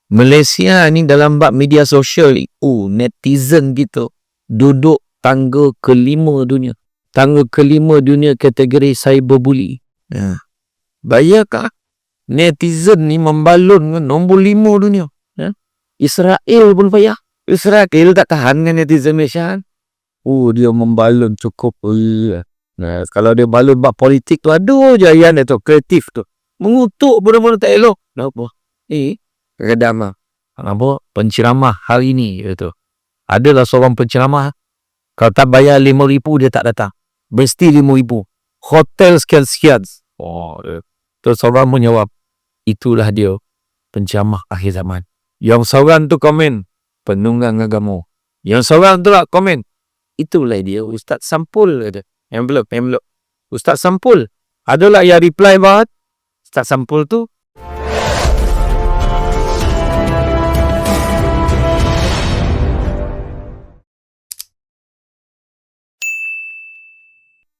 Malaysia ni dalam bab media sosial, netizen gitu duduk tangga kelima dunia. Tangga kelima dunia kategori cyberbully. Bayangkan netizen ni membalun nombor 5 dunia. Israel pun payah. Israel tak tahan dengan netizen Malaysia. Dia membalun cukup. Kalau dia balun bab politik tu, aduh jaya dia tu, kreatif tu. Mengutuk benda-benda tak elok. Kenapa? Kadang apa? Penceramah hari ni tu. Adalah seorang penceramah. Kalau tak bayar 5,000 dia tak datang. Mesti 5,000. Hotel sekian-sekian. Terus orang menjawab, itulah dia penceramah akhir zaman. Yang seorang tu komen, penunggang agama. Yang seorang tu lah komen, itulah dia Ustaz Sampul. Envelope. Ustaz Sampul. Adalah yang reply banget. Ustaz Sampul tu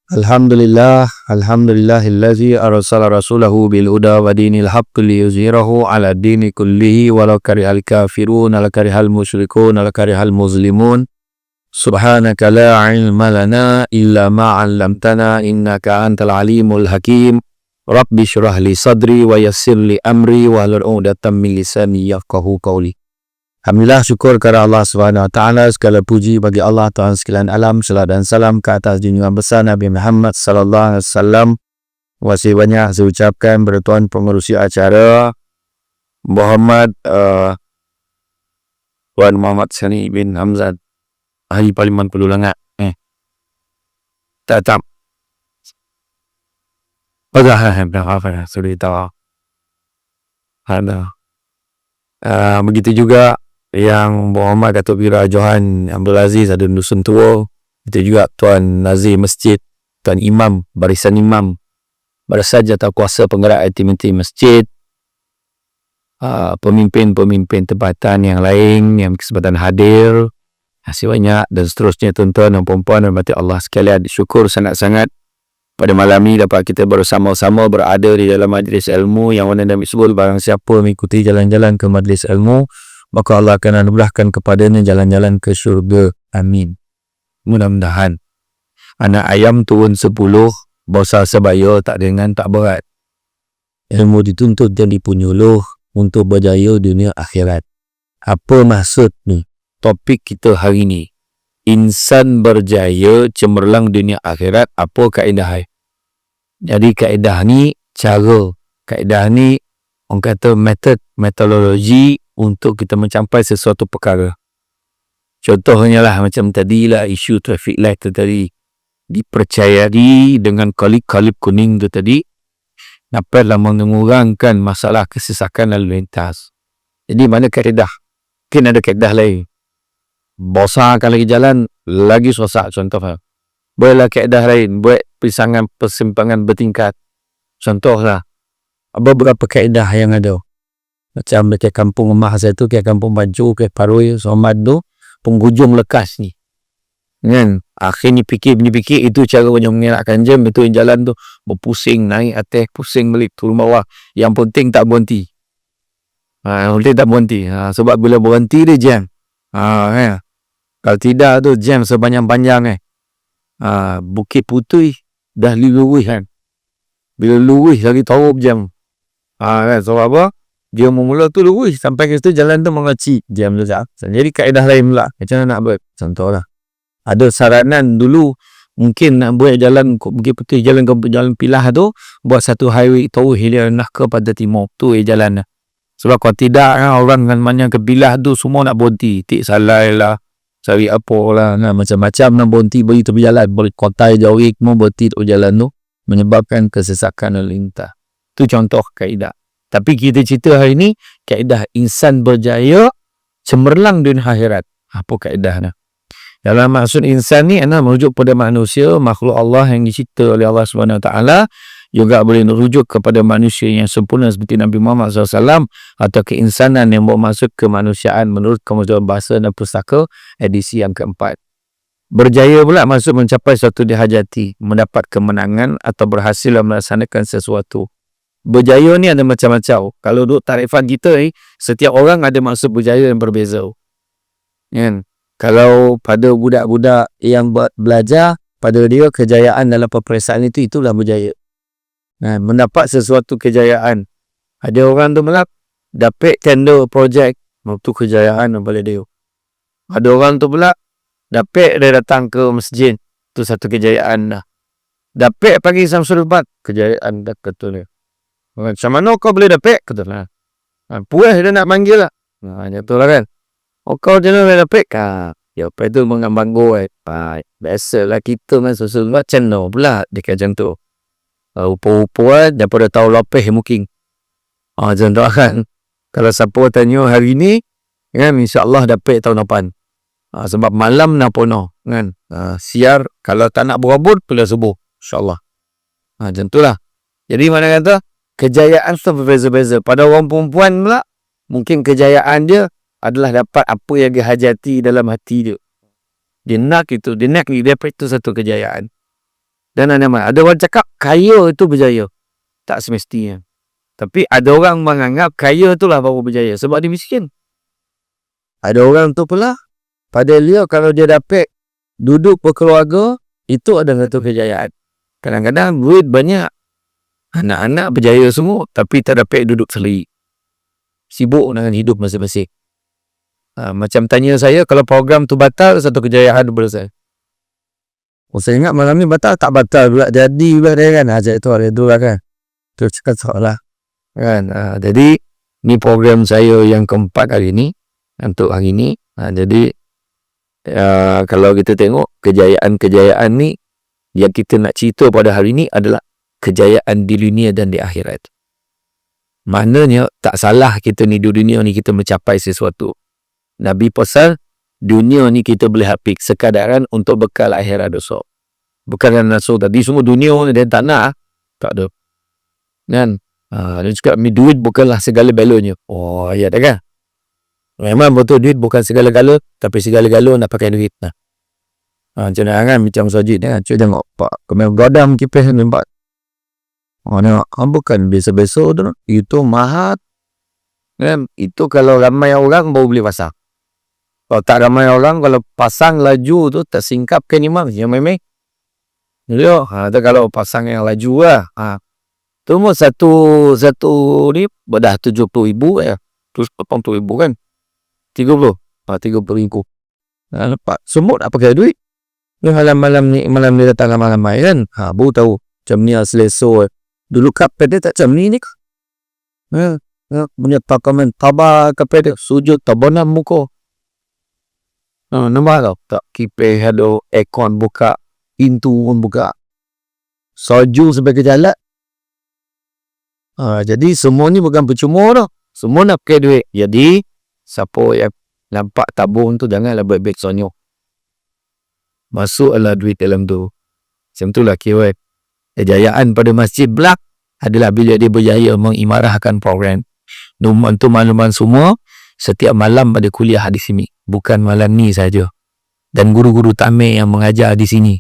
Alhamdulillahillazi arsala rasulahu bil huda wa dinil haqqi liyuzhirahu ala dini kullihi walau karihal kafirun ala karihal musyrikun ala karihal muslimun. Subhanaka la ilma lana illa ma 'allamtana innaka antal alimul hakim. Rabbi shrah li sadri wa yassir li amri wa hlul 'uqdatam min lisani yafqahu qawli. Alhamdulillah, syukur kepada Allah Subhanahu Wa Taala, segala puji bagi Allah Tuhan sekalian alam, salat dan salam ke atas junjungan besar Nabi Muhammad sallallahu alaihi wasallam. Masih banyak saya ucapkan kepada tuan pengerusi acara Tuan Muhammad Sani bin Hamzat, Ahli Parlimen Pelulangat. Tak. Begitu juga yang Muhammad Datuk Wira Johan Abdul Aziz ada Dusun Tua. Itu juga Tuan Nazir Masjid, Tuan Imam, Barisan Imam, Barisan Jawatankuasa Penggerak Aktiviti Masjid, pemimpin-pemimpin tempatan yang lain yang kesempatan hadir. Masih banyak dan seterusnya tuan-tuan dan puan-puan dan mati Allah sekalian. Syukur sangat-sangat pada malam ini dapat kita bersama-sama berada di dalam majlis ilmu yang mana Nabi sebut barang siapa mengikuti jalan-jalan ke majlis ilmu, maka Allah akan anugerahkan kepadanya jalan-jalan ke syurga. Amin. Mudah-mudahan. Anak ayam turun 10, bosa sebaya tak ringan tak berat. Ilmu dituntut jadi penyuluh untuk berjaya dunia akhirat. Apa maksud ni? Topik kita hari ni, insan berjaya cemerlang dunia akhirat. Apa kaedah? Jadi kaedah ni cara, kaedah ni orang kata metodologi untuk kita mencapai sesuatu perkara. Contohnya lah macam tadilah isu traffic light tu tadi, dipercayai dengan kalip-kalip kuning tu tadi dapatlah mengurangkan masalah kesesakan lalu lintas. Jadi mana kaedah? Mungkin ada kaedah lain. Bosarkan lagi jalan lagi rosak contohnya. Bolehlah kaedah lain, buat persimpangan bertingkat. Contohlah beberapa kaedah yang ada. Macam dekat kampung emas saya tu, ke kampung Baju, ke Paroi, Somad tu, penghujung lekas ni. Kan? Akhirnya fikir itu cara mengelakkan jam. Betul jalan tu berpusing, naik atas, pusing balik, turun bawah. Yang penting tak berhenti. Sebab bila berhenti dia jam. Kalau tidak tu jam sepanjang-panjang. Bukit Putih dah lurus kan. Bila lurus lagi taruh jam. Kan? Sebab apa? Dia memula tu lurus sampai ke situ jalan tu mengecil jam tu. Jadi kaedah lain pula. Macam mana nak buat? Contoh lah. Ada saranan dulu mungkin nak buat jalan Bukit Putih, jalan ke jalan Pilah tu, buat satu highway tahu hilir nak ke pada timur tu jalan. Sebab kalau tidak orang dengan banyak ke Pilah tu semua nak berhenti. Tik salai lah, cari apa lah, macam-macam nak berhenti beri tepi jalan, boleh kotai jauh semua berhenti tu jalan tu, menyebabkan kesesakan lalu lintas. Itu contoh kaedah. Tapi kita cerita hari ni kaedah insan berjaya cemerlang dunia akhirat. Apa kaedahnya? Dalam maksud insan ni adalah merujuk pada manusia, makhluk Allah yang dicipta oleh Allah Subhanahu Wa Taala, juga boleh merujuk kepada manusia yang sempurna seperti Nabi Muhammad SAW, atau keinsanan yang bermaksud kemanusiaan menurut Kemajuan Bahasa dan Pustaka edisi yang keempat. Berjaya pula maksud mencapai suatu dihajati, mendapat kemenangan atau berhasil melaksanakan sesuatu. berjaya ni ada macam-macam. Kalau duk tarifan kita ni, setiap orang ada maksud berjaya yang berbeza. Kan? Kalau pada budak-budak yang belajar, pada dia kejayaan dalam peperiksaan itulah berjaya. Mendapat sesuatu kejayaan. Ada orang tu melap dapat tender projek, itu kejayaan daripada dia. Ada orang tu pula dapat dia datang ke masjid, itu satu kejayaan dah. Dapat pagi Samsul Bat, kejayaan dah kata dia. Macam mana kau boleh dapat? Kata lah. Puas dia nak panggil lah. Jatuh lah kan. Kau macam mana boleh dapat? Ya, apa itu mengambanggo. Biasalah kita kan Samsul Bat macam mana pula dia kata macam tu. Rupa-rupa daripada tahu lapis mungkin. Macam tu kan. Kalau siapa tanya hari ni, kan insyaAllah dapat tahun depan. Sebab malam nak penuh. Kan? Siar, kalau tak nak berabut, boleh subuh. InsyaAllah. Macam tu lah. Jadi mana kata, kejayaan tu berbeza-beza. Pada orang perempuan pula, mungkin kejayaan dia adalah dapat apa yang dia hajati dalam hati dia. Dia nak itu, dia dapat itu satu kejayaan. Dan ada orang cakap, kaya itu berjaya. Tak semestinya. Tapi ada orang menganggap kaya itulah baru berjaya. Sebab dia miskin. Ada orang tu pula, pada dia kalau dia dapat duduk berkeluarga, itu adalah satu kejayaan. Kadang-kadang duit banyak. Anak-anak berjaya semua, tapi tak dapat duduk sendiri. Sibuk dengan hidup masing-masing. Macam tanya saya, kalau program tu batal, satu kejayaan daripada saya. Saya ingat malam ni batal, tak batal pula. Jadi pula dia kan. Ajak itu hari tu lah kan. Terus cakap soalah. Kan? Jadi, ni program saya yang keempat hari ni. Untuk hari ni. Jadi, kalau kita tengok, kejayaan-kejayaan ni, yang kita nak cerita pada hari ni adalah kejayaan di dunia dan di akhirat. Maknanya tak salah kita ni di dunia ni kita mencapai sesuatu. Nabi pasal dunia ni kita boleh hapik sekadaran untuk bekal akhirat dosa. Bukan naso tadi semua dunia ni dia tak nak. Tak ada. Kan? Dia cakap duit bukanlah segala-galanya. Ya tak kan? Memang betul duit bukan segala-gala, tapi segala-gala nak pakai duit. Macam mana kan? Macam Sajid kan? Cuba tengok Pak Kemel Godam kipis nampak. Bukan biasa-biasa tu. Itu mahal. Kan? Itu kalau ramai orang baru boleh pasang. Kalau tak ramai orang, kalau pasang laju tu tersingkapkan imam. Yang memang. Jadi, kalau pasang yang laju lah. Tu mau satu ni bedah 70,000 ya. Terus 80,000 kan. 30. 30,000. Lepas semut nak pakai duit. Malam ni dia datang ramai-ramai kan. Baru tahu macam ni selesa. Dulu kapet dia tak macam ni ke. Punya pakaman tabah kapet dia. Sujud tabanan muka. Nampak tau. Tak kipeh ada aircon buka. Pintu pun buka. Soju sampai ke jalan. Jadi semua ni bukan percuma tau. Semua nak pakai duit. Jadi siapa yang nampak tabung tu janganlah baik-baik sonyo. Masuklah duit dalam tu. Macam tu lah kira. Kejayaan pada Masjid Blak adalah bila dia berjaya mengimarahkan program. Untuk makluman semua, setiap malam ada kuliah di sini. Bukan malam ni saja. Dan guru-guru tamir yang mengajar di sini.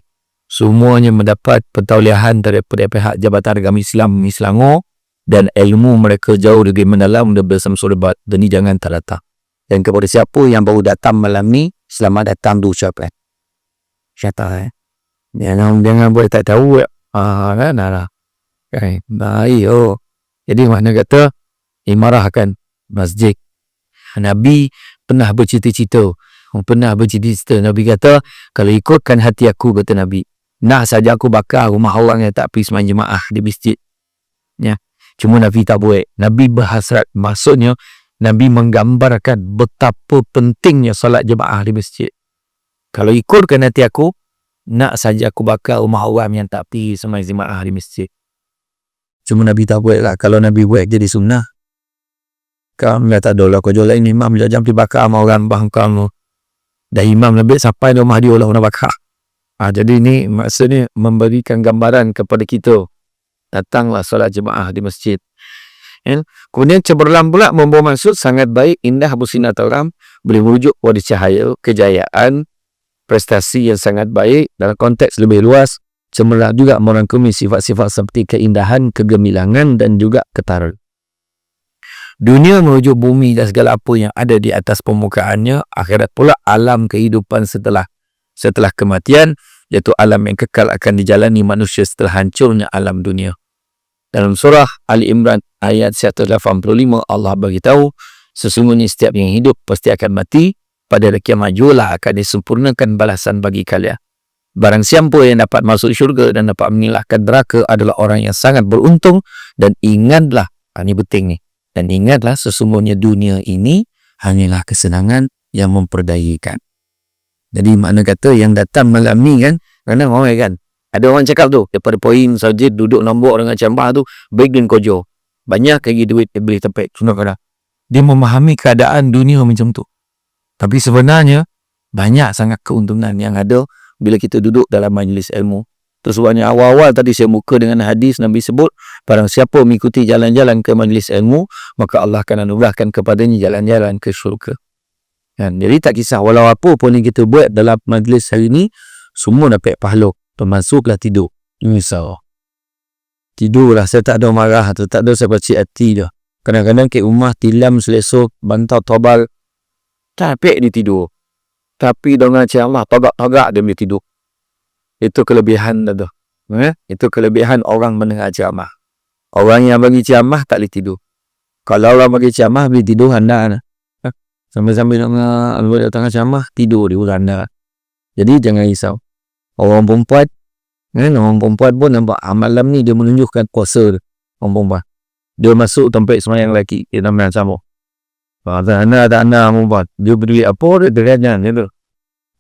Semuanya mendapat pentauliahan daripada pihak Jabatan Agama Islam Selangor. Dan ilmu mereka jauh lebih mendalam daripada Samsul Bat. Dan ni jangan tak datang. Dan kepada siapa yang baru datang malam ni, selamat datang diucapkan. Syata jangan boleh tak tahu kan lah. Baik Jadi makna kata imarahkan masjid. Nabi pernah bercita-cita. Nabi kata, kalau ikutkan hati aku, kata Nabi, nak saja aku bakar rumah orang yang tak pergi sembang jemaah di masjid. Ya. Cuma Nabi tak buat. Nabi berhasrat. Maksudnya Nabi menggambarkan betapa pentingnya solat jemaah di masjid. Kalau ikutkan hati aku, nak saja aku bakar rumah orang yang tak pergi sembang jemaah di masjid. Cuma Nabi tak buat lah. Kalau Nabi buat jadi sunnah. Kamu tak ada lah. Kau jual ini imam jangan pergi bakar sama orang bang kamu. Dan imam Nabi sampai rumah dia lah nak bakar. Jadi ini maksudnya memberikan gambaran kepada kita. Datanglah solat jemaah di masjid. Kemudian cemerlang pula membawa maksud sangat baik, indah, bersinar terang, boleh merujuk pada cahaya, kejayaan, prestasi yang sangat baik dalam konteks lebih luas, cemerlang juga merangkumi sifat-sifat seperti keindahan, kegemilangan dan juga ketara. Dunia menuju bumi dan segala apa yang ada di atas permukaannya, akhirat pula alam kehidupan setelah kematian, iaitu alam yang kekal akan dijalani manusia setelah hancurnya alam dunia. Dalam surah Ali Imran ayat 185 Allah beritahu, sesungguhnya setiap yang hidup pasti akan mati, pada hari kiamat jugalah akan disempurnakan balasan bagi kalian. Barang siapa yang dapat masuk syurga dan dapat mengelakkan neraka adalah orang yang sangat beruntung. Dan ingatlah, ini penting ni, dan ingatlah sesungguhnya dunia ini hanyalah kesenangan yang memperdayakan. Jadi makna kata yang datang malam ni kan, kadang orang kan, ada orang cakap tu, daripada poin saja duduk nombok dengan cambar tu, baik dan kojo. Banyak lagi duit dia beli tempat. Kadang dia memahami keadaan dunia macam tu. Tapi sebenarnya, banyak sangat keuntungan yang ada bila kita duduk dalam majlis ilmu. Terus sebenarnya awal-awal tadi saya muka dengan hadis Nabi sebut, barang siapa mengikuti jalan-jalan ke majlis ilmu, maka Allah akan anugerahkan kepadanya jalan-jalan ke syurga. Kan? Jadi tak kisah walau apa pun yang kita buat dalam majlis hari ni, semua dapat pahala. Termasuklah tidur. Misal tidurlah, saya tak ada marah atau tak ada saya baca hati dah. Kadang-kadang ke rumah tilam selesok bantal tobal, capek dia tidur. Tapi dengan ceramah tagak-tagak dia boleh tidur. Itu kelebihan dah tu. Itu kelebihan orang mendengar ceramah. Orang yang bagi ceramah tak boleh tidur. Kalau orang bagi ceramah boleh tidur anda. Sambil-sambil nak tengah ceramah tidur di anda. Jadi jangan risau. Orang perempuan pun nampak malam ni dia menunjukkan kuasa dia. Orang perempuan dia masuk tempat semayang lelaki, dia nampak sama. Tak anda perempuan, dia berdiri apa dia derajat gitu.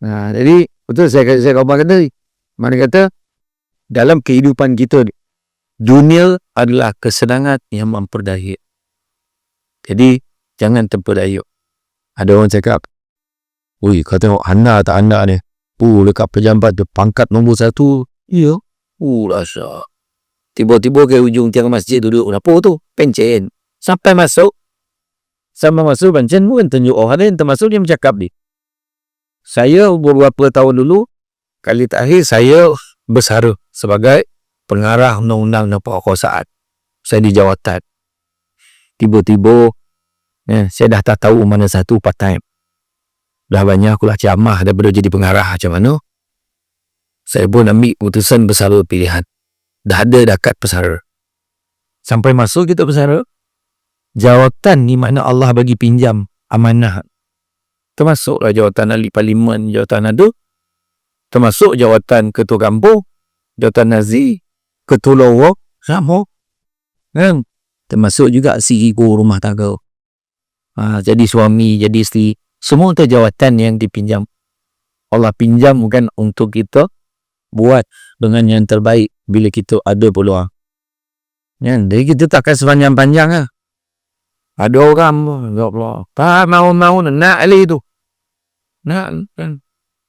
Jadi betul saya khabar kata, mana kata dalam kehidupan kita dunia adalah kesenangan yang memperdaya. Jadi jangan terpedaya. Ada orang cakap, "Ui, kau tengok anda tak anda ni. Dekat pejabat dia pangkat nombor 1. Ya. Rasa. Tiba-tiba ke ujung tiang masjid duduk. Apa tu? Pencen. Sampai masuk pencen pun tunjuk orang lain termasuk dia bercakap ni. Saya beberapa tahun dulu, kali terakhir saya bersara sebagai pengarah undang-undang dan perkosaan. Saya di jawatan. Tiba-tiba saya dah tak tahu mana satu part time. Dah banyak akulah ceramah daripada jadi pengarah macam mana. Saya pun ambil keputusan bersara pilihan. Dah ada dekat pesara. Sampai masuk kita pesara, jawatan ni makna Allah bagi pinjam amanah. Termasuklah jawatan ahli parlimen, jawatan ada. Termasuk jawatan ketua kampung, jawatan nazi, ketua lawak, sama. Kan? Termasuk juga CEO rumah tangga. Jadi suami, jadi isteri. Semua itu jawatan yang dipinjam. Allah pinjam bukan untuk kita buat dengan yang terbaik bila kita ada peluang. Jadi kita tak akan sepanjang-panjang lah. Ada orang, ya Allah, tak mau nak ahli tu. Nak kan.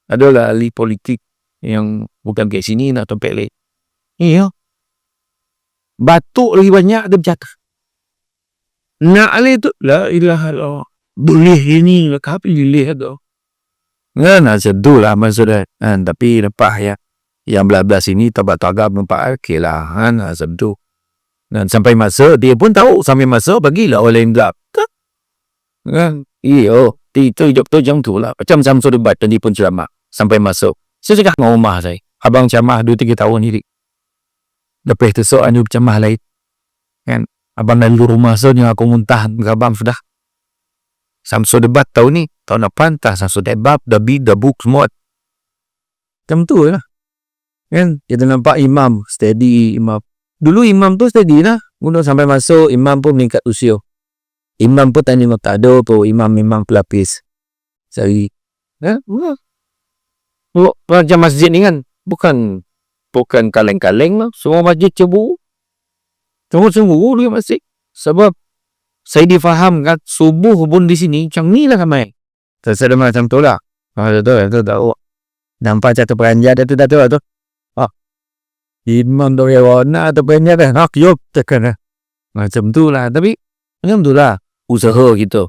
Adalah ahli politik yang bukan kat sini nak tempat lain. Iya. Batuk lagi banyak dia bercakap. Nak ahli tu, la ilaha illallah. Boleh ini lah, kau pilih tu. Kan, sedu lah maksudnya. Tapi lepas ya, yang belah-belah sini tabak-tagap nampak okey lah. Kan, sedu. Dan sampai masa, dia pun tahu sampai masa, bagilah orang lain gelap. Kan, iya. Itu hidup tu macam tu lah. Macam Samsul debat dan dia pun ceramah. Sampai masuk. Saya cakap dengan rumah saya. Abang ceramah 2-3 tahun ni. Lepas tu soal dia ceramah lain. Kan, abang dah dulu rumah so, yang aku muntah dengan abang sudah. Samsul debat tahun ni, tahun depan tak Samsul debat, dah book semua. Macam tu lah. Kan, kita nampak imam, steady imam. Dulu imam tu steady lah. Guna sampai masuk, imam pun meningkat usia. Imam pun tanya tak ada tu, imam memang pelapis. Sehari. Macam masjid ni kan, bukan kaleng-kaleng lah. Semua masjid cebu. Semua dia masjid. Sebab saya difahamkan subuh pun di sini macam ni lah ramai. Saya dah macam tu lah. Itu tahu. Nampak satu peranjat itu dah tu. Imam tu ya warna atau peranjat dah. Yuk tekan lah. Macam tu lah. Tapi macam tu lah. Usaha kita.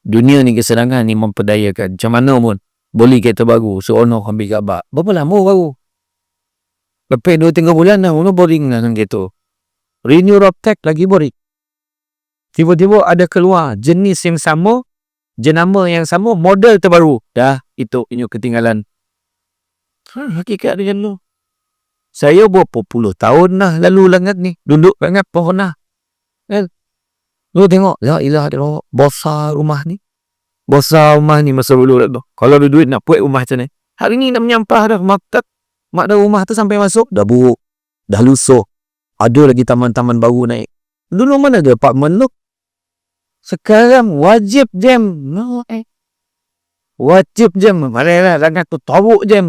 Dunia ni kesenangan ni memperdayakan. Macam mana pun boleh kereta baru. Seronok ambil gambar. Berapa lama baru? Lepas 2-3 bulan dah, boring lah gitu. Renew Robtech lagi boring. Tiba-tiba ada keluar jenis yang sama, jenama yang sama, model terbaru. Dah, itu inyo ketinggalan. Hakikat dia dulu. Saya berapa puluh tahun dah lalu langat ni. Duduk langat pohon lah. Kan? Lu tengok, ya ilah dia besar rumah ni. Besar rumah ni masa dulu tu. Kalau ada duit nak buat rumah macam ni. Hari ni nak menyampah dah. Mak dah rumah tu sampai masuk, dah buruk. Dah lusuh. Ada lagi taman-taman baru naik. Dulu mana ada apartmen lu? Sekarang wajib jam. Wajib jam. Malah langat tu tawuk jam.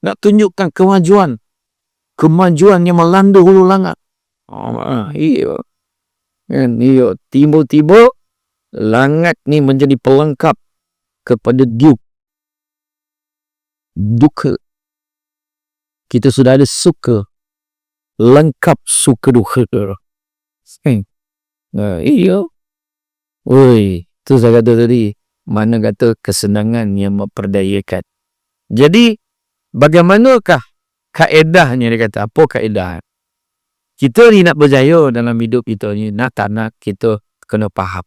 Nak tunjukkan kemajuan yang melanda hulu langat. Iya. Kan, iya. Tiba-tiba langat ni menjadi pelengkap kepada duka. Kita sudah ada suka, lengkap suka duka. Iya. Woi, tu saya kata tadi, mana kata kesenangan yang memperdayakan. Jadi bagaimanakah kaedahnya, dia kata, apa kaedah? Kita ni nak berjaya dalam hidup kita ni, nak tak nak, kita kena faham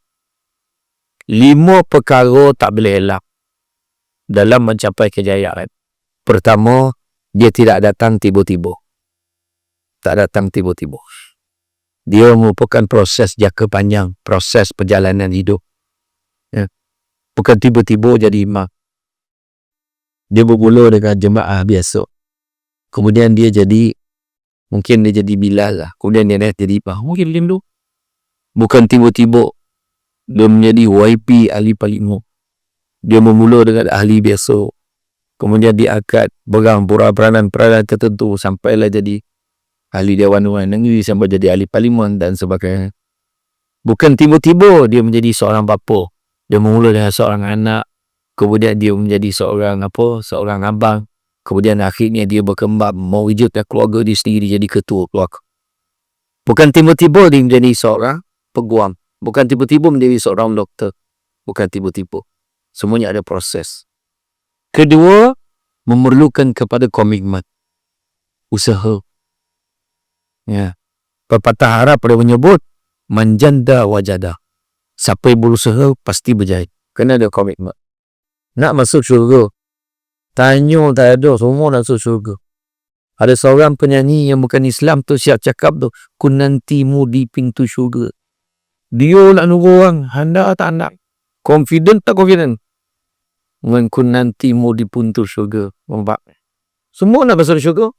5 perkara tak boleh elak dalam mencapai kejayaan. Pertama, dia tidak datang tiba-tiba. Tak datang tiba-tiba. Dia merupakan proses jangka panjang, proses perjalanan hidup. Ya. Bukan tiba-tiba jadi imam. Dia bermula dengan jemaah biasa. Kemudian dia jadi, mungkin dia jadi Bilal lah. Kemudian dia jadi imam. Mungkin macam tu. Bukan tiba-tiba dia menjadi YP ahli paling. Dia bermula dengan ahli biasa. Kemudian dia akan peranan-peranan tertentu sampailah jadi ahli Dewan Negeri, sampai jadi ahli parlimen dan sebagainya. Bukan tiba-tiba dia menjadi seorang bapa. Dia bermula dengan seorang anak. Kemudian dia menjadi seorang abang. Kemudian akhirnya dia berkembang mewujudkan keluarga dia sendiri jadi ketua keluarga. Bukan tiba-tiba dia menjadi seorang peguam. Bukan tiba-tiba menjadi seorang doktor. Bukan tiba-tiba. Semuanya ada proses. Kedua, memerlukan kepada komitmen. Usaha. Ya. Pepatah Arab pada menyebut manjanda wajada. Siapa yang berusaha pasti berjaya. Kena ada komitmen. Nak masuk syurga, tanya tak ada, semua nak masuk syurga. Ada seorang penyanyi yang bukan Islam tu siap cakap tu, ku nantimu di pintu syurga. Dia nak nunggu orang, anda tak nak. Confident tak confident? Dengan ku nantimu di pintu syurga. Nampak? Semua nak masuk syurga.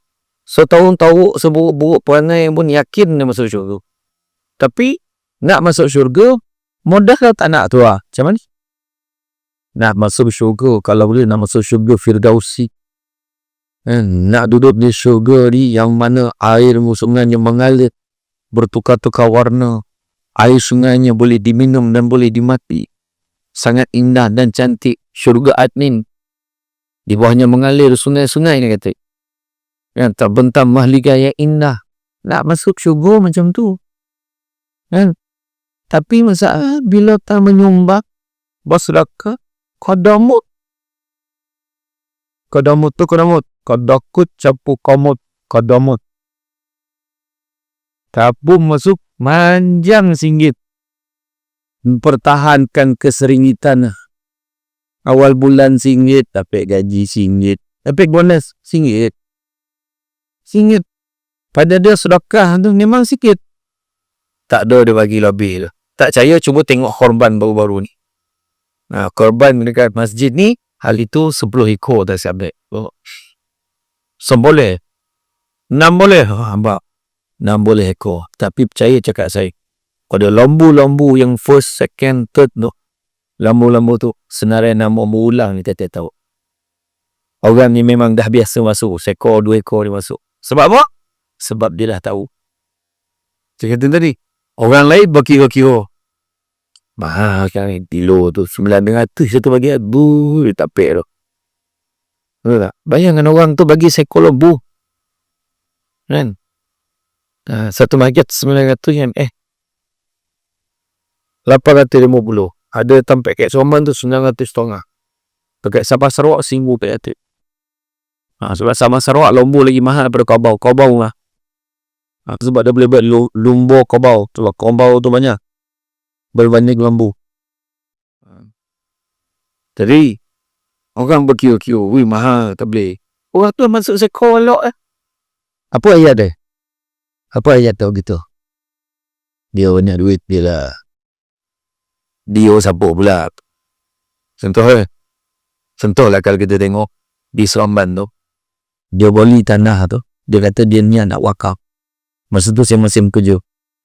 Setahun-tahun seburuk-buruk perangai pun yakin nak masuk syurga. Tapi nak masuk syurga, modal tak nak tu lah. Macam mana? Nak masuk syurga, kalau boleh nak masuk syurga Firdausi. Nak duduk di syurga ni yang mana air sungainya mengalir, bertukar-tukar warna. Air sungainya boleh diminum dan boleh dimati. Sangat indah dan cantik. Syurga Adnin. Di bawahnya mengalir sungai-sungai ni kata. Yang terbentang mahlika yang indah. Nak masuk syurga macam tu. Kan? Tapi masalah bila tak menyumbang bersedekah, Qadamut. Kadakut capu komut. Qadamut. Tabung masuk manjang singgit. Mempertahankan keseringitan. Awal bulan singgit, dapat gaji singgit. Dapat bonus singgit. Pada dia sedekah tu memang sikit. Tak ada dia bagi lebih tu. Tak percaya, cuba tengok korban baru-baru ni. Korban dekat masjid ni, hal itu 10 ekor tak siap dek. 9 boleh. 6 boleh. Hamba. 6 boleh ekor. Tapi percaya cakap saya. Pada lambu-lambu yang first, second, third tu. Lambu-lambu tu senarai nama berulang ni tak tahu. Orang ni memang dah biasa masuk. Sekor, 2 ekor dia masuk. Sebab apa? Sebab dia dah tahu. Saya kata tadi. Orang lain berkira-kira. Mahal kan kilo tu 900 satu bagi aduh tak pek tu. Betul tak? Bayangkan orang tu bagi seekor lembu. Kan? Satu market 900 kan 850. Ada tempat kat Soman tu 900 setengah. Dekat Sabah Sarawak 1000 perak. Sebab sama Sarawak lembu lagi mahal daripada kabau. Kabau lah. Sebab dia boleh buat lumbu kabau. Sebab kabau tu banyak berbanding lembu. Jadi orang berkiu-kiu, wih mahal, tak boleh. Orang tu masuk sekolah Apa ayat dia? Apa ayat tu gitu? Dia banyak duit dia lah. Dia siapa pula? Sentuh lah kalau kita tengok di Seremban tu. Dia beli tanah tu. Dia kata dia niat nak wakaf. Masa tu saya masih kerja.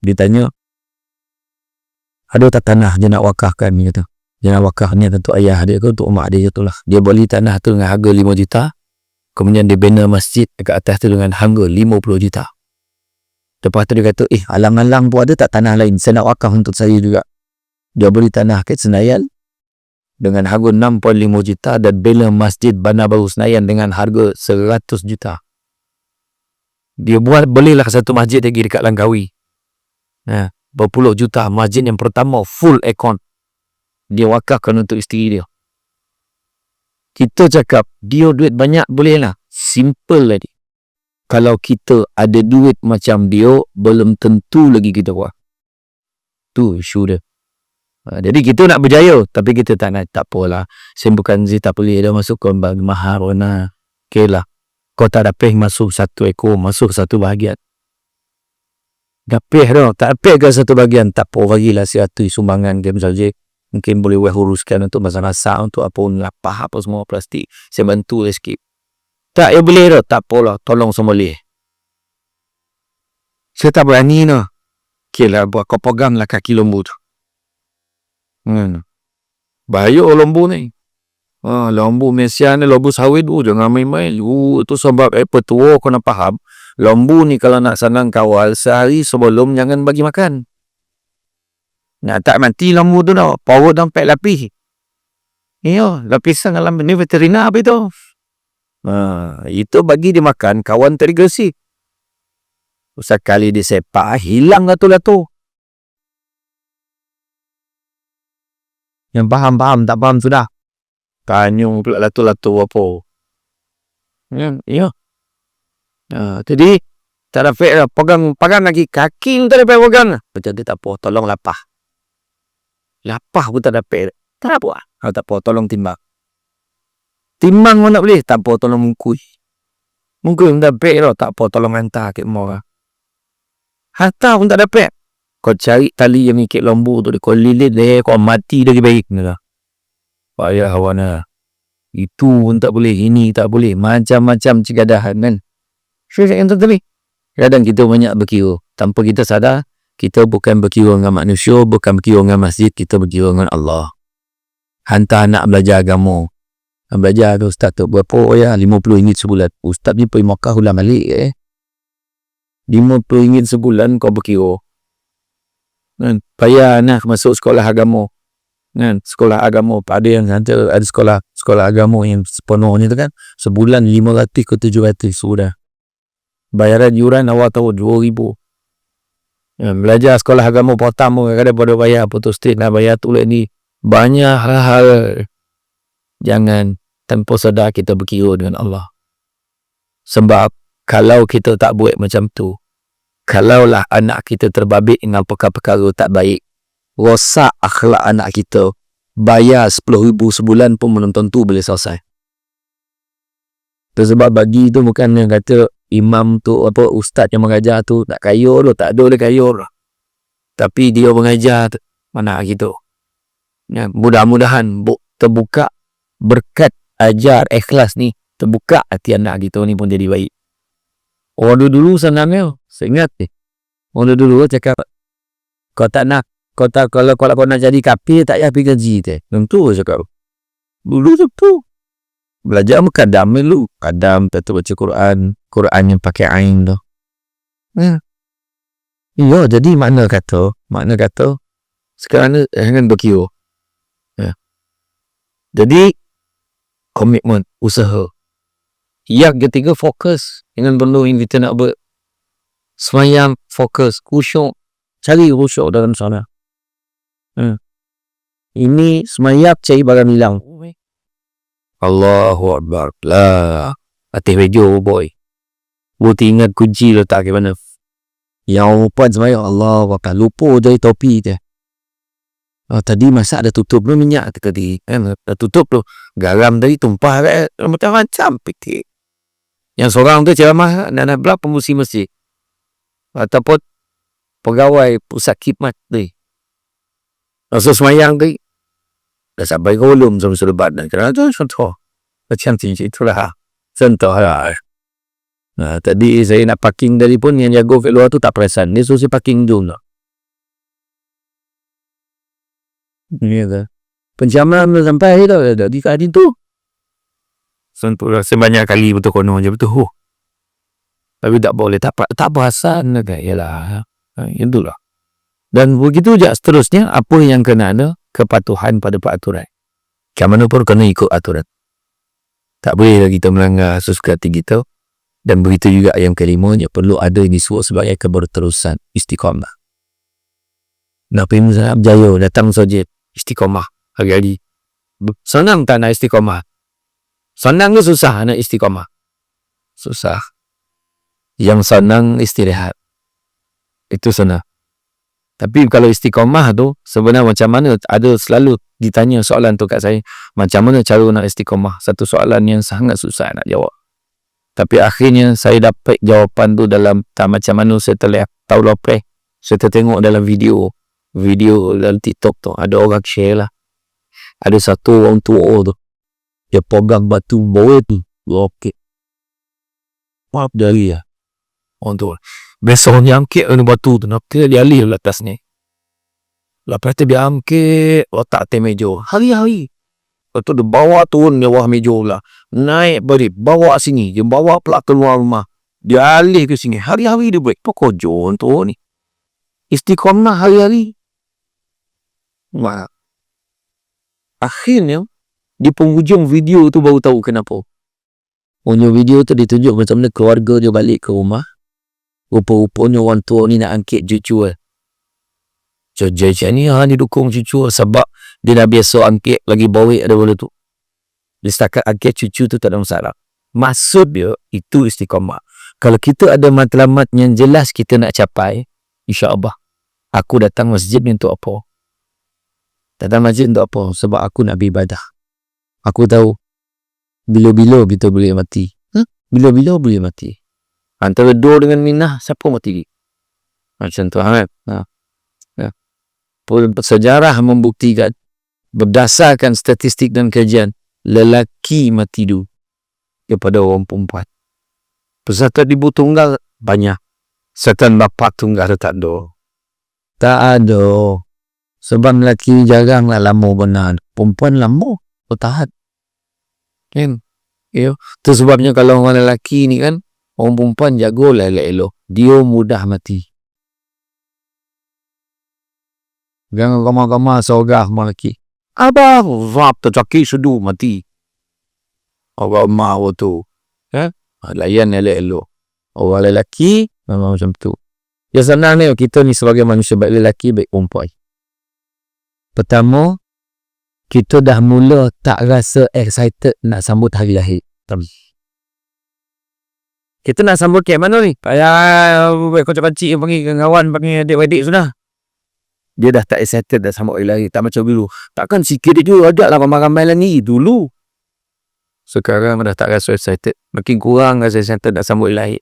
Dia tanya, ada tak tanah dia nak wakafkan? Dia kata, dia nak wakaf ni untuk ayah dia ke untuk mak dia tu lah. Dia beli tanah tu dengan harga 5 juta. Kemudian dia bina masjid dekat atas tu dengan harga 50 juta. Lepas tu dia kata, alang-alang pun ada tak tanah lain? Saya nak wakaf untuk saya juga. Dia beli tanah kat Senayan dengan harga 6.5 juta dan bina masjid Bandar Baru Senayan dengan harga 100 juta. Dia belilah satu masjid lagi dekat Langkawi. Berpuluh juta. Masjid yang pertama full aircon. Dia wakafkan untuk isteri dia. Kita cakap dia duit banyak boleh lah. Simple lah dia. Kalau kita ada duit macam dia, belum tentu lagi kita buat. Tu isu dia. Jadi kita nak berjaya, tapi kita tak nak, tak apalah. Saya bukan tak boleh dah masuk ke mahal warna. Okay lah. Kau tak dapat masuk satu ekor, masuk satu bahagian. Dapat dah, tak dapat ke satu bahagian, tak apa, bagilah satu sumbangan dia misalnya. Mungkin boleh uruskan untuk masalah sah, untuk apa, lapah apa semua plastik. Saya bantu lah sikit. Tak, boleh dah, tak apalah, tolong semua boleh. Saya tak berani dah. Okay lah, buat kau pegang lah kaki lembu tu. Bahaya lembu ni. Lembu Malaysia ni, lembu sawit jangan main-main. Itu sebab petua kau nak faham. Lembu ni kalau nak senang kawal, sehari sebelum jangan bagi makan. Nak tak mati lembu tu dah. Power sampai lapis. Lapisan alam ni veterina apa itu? Itu bagi dia makan, kawan tergesi. Sekali disepak, hilang tu. Yang faham, tak faham sudah. Kanyung pula latu-latu apa. Jadi, tak dapat lah. Pegang lagi. Kaki tak dapat pegang. Macam tu tak apa, tolong lapah. Lapah pun tak dapat. Tak apa. Tak apa, tolong timbang. Timbang pun tak boleh. Tak apa, tolong mungkui. Mungkui pun tak dapat lah. Tak apa, tolong hantar ke rumah. Hantar pun tak dapat. Kau cari tali yang ikat lembu tu. Kau lilit dia. Kau mati lagi baik. Payah awana. Itu pun tak boleh. Ini tak boleh. Macam-macam cegadahan kan. Saya kata tadi. Kadang kita banyak berkira. Tanpa kita sadar. Kita bukan berkira dengan manusia. Bukan berkira dengan masjid. Kita berkira dengan Allah. Hantar anak belajar agama. Belajar tu ustaz tu. Berapa RM50 sebulan. Ustaz ni pergi Makkah ulang balik. RM50 sebulan kau berkira. Payah nak masuk sekolah agama. Sekolah agama. Ada yang ada sekolah agama yang sepenuhnya tu kan. Sebulan 500 ke 700 sudah. Bayaran yuran awal tahu 2,000. Belajar sekolah agama pertama kadang pada bayar putus state nak bayar tulis ni. Banyak hal-hal. Jangan tanpa sedar kita berkira dengan Allah. Sebab kalau kita tak buat macam tu, kalaulah anak kita terbabit dengan perkara-perkara tak baik, rosak akhlak anak kita, bayar 10,000 sebulan pun belum tentu boleh selesai. Itu sebab bagi tu bukan yang kata imam tu apa ustaz yang mengajar tu tak kaya tu, tak ada dia kaya tu. Tapi dia mengajar tu, mana gitu. Mudah-mudahan terbuka berkat ajar ikhlas ni, terbuka hati anak kita ni pun jadi baik. Orang dulu senangnya, saya ingat ni. Orang dulu cakap, kau tak nak, kalau kau nak jadi kafir tak payah pergi gaji tu. Tentu cakap. Dulu tu. Belajar kadam dulu. Kadam, tentu baca Quran yang pakai ain tu. Jadi makna kata, sekarang ni jangan berkira. Jadi, komitmen, usaha. Yang ketiga, fokus. Jangan perlu yang kita nak buat. Semayang, fokus, khusyuk. Cari khusyuk dalam sana. Ini semayang, cari barang hilang. Allahu Akbar. atas meja boy. Buat ingat kunci letak ke mana. Yang perempuan sembahyang, Allah Akbar, lupa dari topi dia. Tadi masak dah tutup tu minyak tadi kan, dah tutup tu, garam tadi tumpah macam-macam fikir. Yang seorang tu ceramah nak berapa musim masjid ataupun pegawai pusat khidmat tu, langsung semayang tu dah sampai ke ulum sama selebat dan kerana tu contoh macam tu, itulah contoh lah. Tadi saya nak parking tadi pun yang jaga kat luar tu tak perasan, dia suruh saya parking dulu. Ni dah pencaman dah sampai dah di tadi tu. Sentuh rasa banyak kali betul kono je betul. Tapi tak boleh, tak perasan dah yalah. Itulah. Dan begitu je seterusnya, apa yang kena ada kepatuhan pada peraturan. Macam mana pun kena ikut aturan. Tak boleh kita melanggar sesuka hati kita. Dan begitu juga yang kelimanya, perlu ada yang disebut sebagai keberterusan, istiqamah. Nabi Musa berjaya datang saja istiqamah hari-hari. Senang tak nak istiqamah? Senang ke susah nak istiqamah? Susah. Yang senang istirahat. Itu senang. Tapi kalau istiqamah tu sebenarnya macam mana, ada selalu ditanya soalan tu kat saya, macam mana cara nak istiqamah? Satu soalan yang sangat susah nak jawab. Tapi akhirnya saya dapat jawapan tu dalam macam mana saya tahu lepas. Saya tengok dalam video dalam TikTok tu, ada orang share lah. Ada satu orang tua tu, dia pegang batu bawah tu, roket. Maaf dari ya. Orang tua. Besoknya angkit batu tu, nak dia alih atas ni. Lepas tu dia angkit, letak atas meja. Hari-hari. Lepas tu dia bawa turun bawah meja lah. Naik balik, bawa sini. Dia bawa pula keluar rumah. Dia alih ke sini. Hari-hari dia buat. Apa kojon tu ni? Istiqamah hari-hari. Wah. Akhirnya, di penghujung video tu baru tahu kenapa. Penghujung video tu ditunjuk macam mana keluarga dia balik ke rumah. Rupa-rupanya orang tua ni nak angkit cucu. Jadi ni dia dukung cucu sebab dia dah biasa angkit lagi bawik ada benda tu. Dia setakat angkit cucu tu tak ada masalah. Maksud dia itu istiqamah. Kalau kita ada matlamat yang jelas kita nak capai, insya-Allah aku datang masjid ni untuk apa? Datang masjid untuk apa? Sebab aku nak beribadah. Aku tahu bila-bila kita boleh mati. Bila-bila boleh mati. Antara dua dengan minah, siapa mati? Macam tu kan? Sejarah membuktikan berdasarkan statistik dan kajian, lelaki mati dulu daripada orang perempuan. Peserta ibu tunggal banyak. Serta bapa tunggal tak ada. Tak ada. Sebab lelaki jaranglah lama benar. Perempuan lama bertahan. Kan? Ya. Itu sebabnya kalau orang lelaki ni kan, orang perempuan jagalah elok-elok. Dia mudah mati. Jangan ramah-ramah seorang lelaki. Abah, vap tercaki sedu mati. Orang mahu tu. Layan elok-elok. Orang lelaki memang macam tu. Ya senang ni, kita ni sebagai manusia baik lelaki baik perempuan. Pertama, kita dah mula tak rasa excited nak sambut hari lahir. Kita nak sambut ke mana ni? Payah kocok-kocik panggil kawan, panggil adik-adik sudah. Dia dah tak excited dah sambut hari lahir. Tak macam dulu. Takkan sikit dia juga ada lah ramai-ramai lagi dulu. Sekarang dah tak rasa excited. Makin kurang rasa excited nak sambut hari lahir.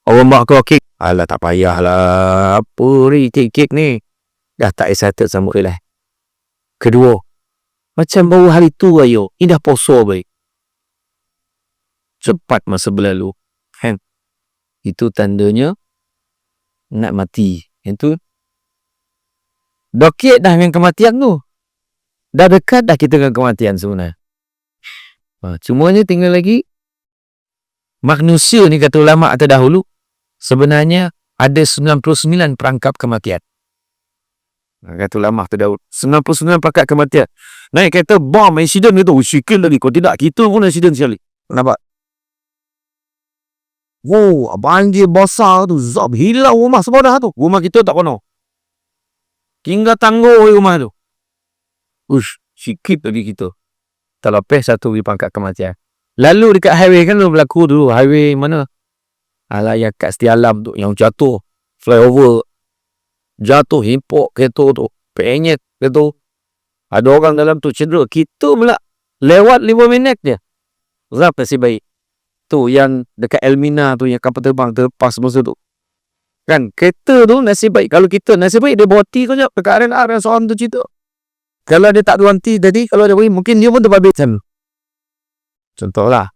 Orang mak kau kek. Alah tak payahlah. Apa ni kek-kek ni? Dah tak excited sambut hari lahir. Kedua, macam baru hari tu ayo. Ini dah poso baik. Cepat masa berlalu. Kan? Itu tandanya nak mati. Itu dokit dah dengan kematian tu. Dah dekat dah kita dengan kematian sebenarnya. Cumanya tinggal lagi manusia ni kata ulama terdahulu sebenarnya ada 99 perangkap kematian. Kata ulama terdahulu 99 perangkap kematian. Naik kereta bom insiden itu sikit lagi. Kalau tidak kita pun insiden sekali. Kenapa? Banjir besar tu zap hilang rumah semua dah tu. Rumah kita tak penuh. Tinggal tangguh rumah tu. Sikit lagi kita. Terlepas satu di pangkat kematian. Lalu dekat highway kan berlaku dulu. Highway mana? Alah yang kat Setia Alam tu. Yang jatuh. Flyover. Jatuh himpuk kereta tu. Penyet kereta. Ada orang dalam tu cedera. Kita pula lewat 5 minit je. Zap nasib baik. Tu yang dekat Elmina tu. Yang kapal terbang terlepas masa tu. Kan kereta tu nasib baik. Kalau kita nasib baik dia berhenti kau jap. Dekat area seorang tu cerita. Kalau dia tak berhenti tadi. Kalau dia pergi mungkin dia pun terbabit. Contohlah.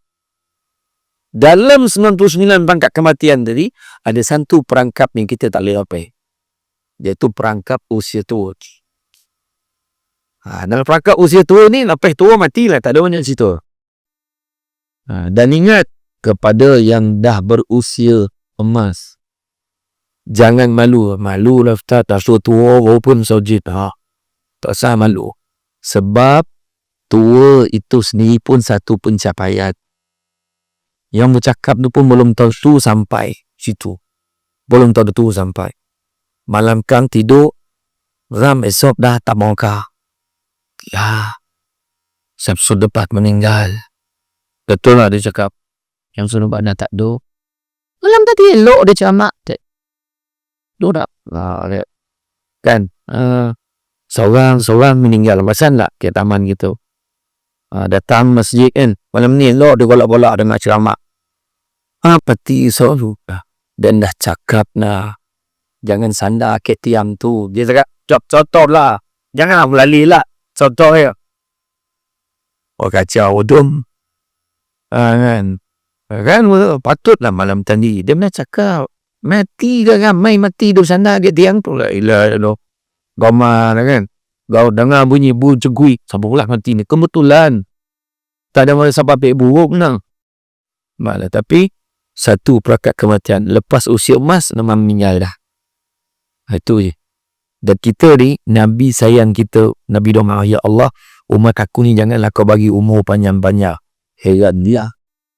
Dalam 99 perangkap kematian tadi, ada satu perangkap yang kita tak boleh lepas. Iaitu perangkap usia tua. Dalam perangkap usia tua ni, lepas tua matilah. Tak ada banyak cerita. Dan ingat, kepada yang dah berusia emas, jangan malu. Malu lah Ustaz, dah tua walaupun saujid. Tak usah malu. Sebab tua itu sendiri pun satu pencapaian. Yang bercakap tu pun belum tentu sampai situ. Belum tentu sampai. Malam kang tidur, ram esok dah tak mau kah. Ya, Sabtu depan meninggal. Betul lah dia cakap. Yang suruh dah tak do. Malam tadi elok dia camak. Do tak? Kan? Seorang meninggal. Masan tak ke taman gitu. Datang masjid kan. Malam ni elok dia golak-golak dengan ceramah. Peti selalu. Dan dah cakap nah. Jangan sandar ke tiang tu. Dia cakap, contoh lah. Janganlah melalui lah. Contoh ya. Kacau udum. Kan. Kan patutlah malam tadi. Dia nak cakap. Mati ke ramai mati tu sandar ke tiang tu lah. Ilah tu. Gomar kan. Kau dengar bunyi bu cegui. Siapa pula mati ni? Kebetulan. Tak ada masa sampai buruk nang. Malah tapi satu perangkat kematian. Lepas usia emas memang meninggal dah. Itu je. Dan kita ni, Nabi sayang kita. Nabi doa, ya Allah, umat aku ni janganlah kau bagi umur panjang-panjang. Heran dia.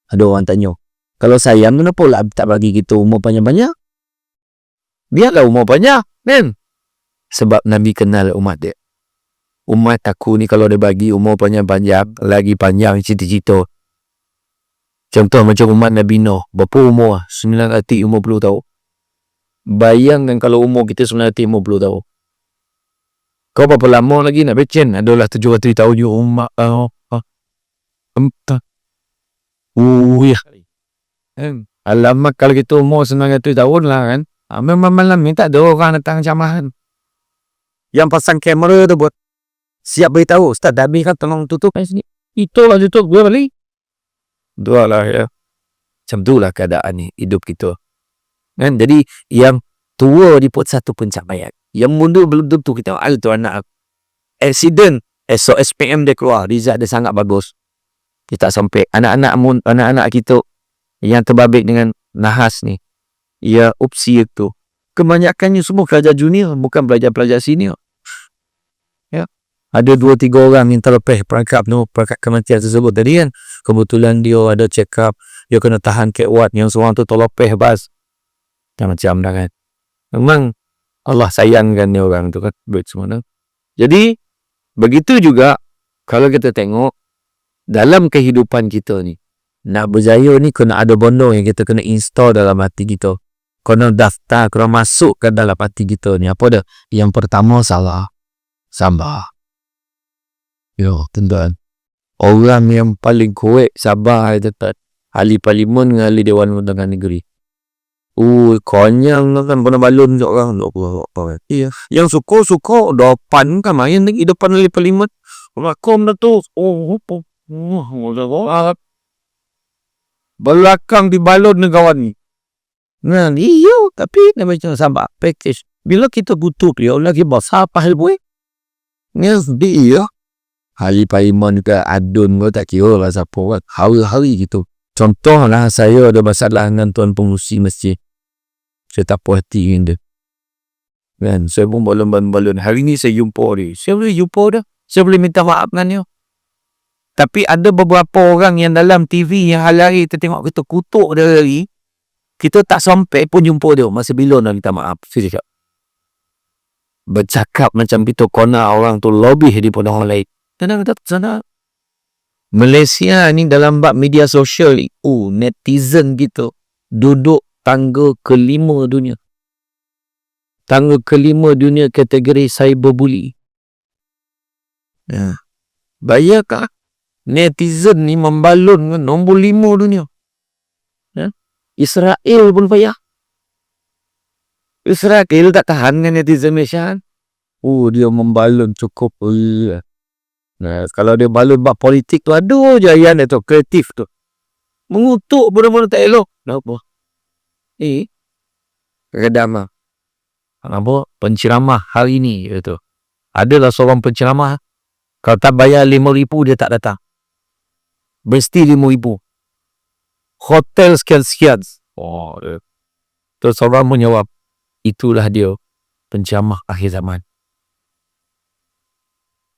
Ada orang tanya. Kalau sayang, kenapa lah tak bagi kita umur panjang-panjang? Biarlah umur panjang. Kan? Sebab Nabi kenal umat dia. Umat aku ni kalau dia bagi umur panjang-panjang, lagi panjang cita-cita. Contoh macam umat Nabi Nuh. Berapa umur? 950 tahun. Bayangkan kalau umur kita 950 tahun. Kau berapa lama lagi nak becen? Adalah 700 tahun je umat. Ya. Alamak kalau kita umur 900 tahun lah kan. Memang malam ni tak ada orang datang camahan. Yang pasang kamera tu buat siap beritahu. Ustaz dah habis kan tolong tutup kat sini. Itulah tutup gue balik. Dua lah ya. Macam tu lah keadaan ni. Hidup kita. Kan? Jadi yang tua ni pun satu pencapaian. Yang muda belum tentu. Kita ada tu anak accident. Esok SPM dia keluar. Result dia sangat bagus. Dia tak sampai. Anak-anak kita yang terbabit dengan nahas ni. Ya opsi itu. Kebanyakannya semua pelajar junior. Bukan pelajar-pelajar senior. Ya. Ada 2-3 orang yang terlepas perangkap kematian tersebut tadi kan. Kebetulan dia ada check up. Dia kena tahan kekuat. Yang seorang tu terlepas bas. Macam dah kan. Memang Allah sayangkan dia orang tu kan. Jadi begitu juga kalau kita tengok dalam kehidupan kita ni. Nak berjaya ni kena ada benda yang kita kena install dalam hati kita. Kena daftar, kena masuk ke dalam hati kita ni. Apa dah? Yang pertama sabar. Yo, tuan-tuan. Orang yang paling kuat sabar tetap ahli parlimen dengan ahli Dewan Undangan Negeri. Konyang kan pernah balon je orang. Iya. Yang suka depan kan main di depan ahli parlimen. Rakom dah tu. Belakang di balon kawan ni. Nah, iyo tapi nak macam sabar package. Bila kita butuh dia lagi besar pahal boy. Yes, dia. Ahli parlimen ke adun ke tak kira lah siapa kan. Hari-hari gitu. Contohlah saya ada masalah dengan tuan pengurusi masjid. Saya tak puas hati dengan dia. Kan, saya pun balon-balon. Hari ni saya jumpa dia. Saya boleh jumpa dia. Saya boleh minta maaf dengan dia. Tapi ada beberapa orang yang dalam TV yang hari-hari kita tengok kita kutuk dia hari. Kita tak sampai pun jumpa dia. Masa bila nak minta maaf. Saya cakap. Bercakap macam kita kona orang tu lebih daripada orang lain. Tenang, sana. Malaysia ni dalam bab media sosial ni, netizen gitu duduk tangga kelima dunia. Tangga kelima dunia kategori cyberbully. Bayangkan netizen ni membalun nombor 5 dunia. Israel pun payah. Israel tak tahan dengan netizen Malaysia. Dia membalun cukup. Kalau dia balun bab politik tu, aduh jayaan dia tu, kreatif tu. Mengutuk benda-benda tak elok. Kenapa? Kadang penceramah hari ni tu. Adalah seorang penceramah, kalau tak bayar 5,000 dia tak datang. Mesti 5,000. Hotel sekian-sekian. Terus orang menjawab, itulah dia penceramah akhir zaman.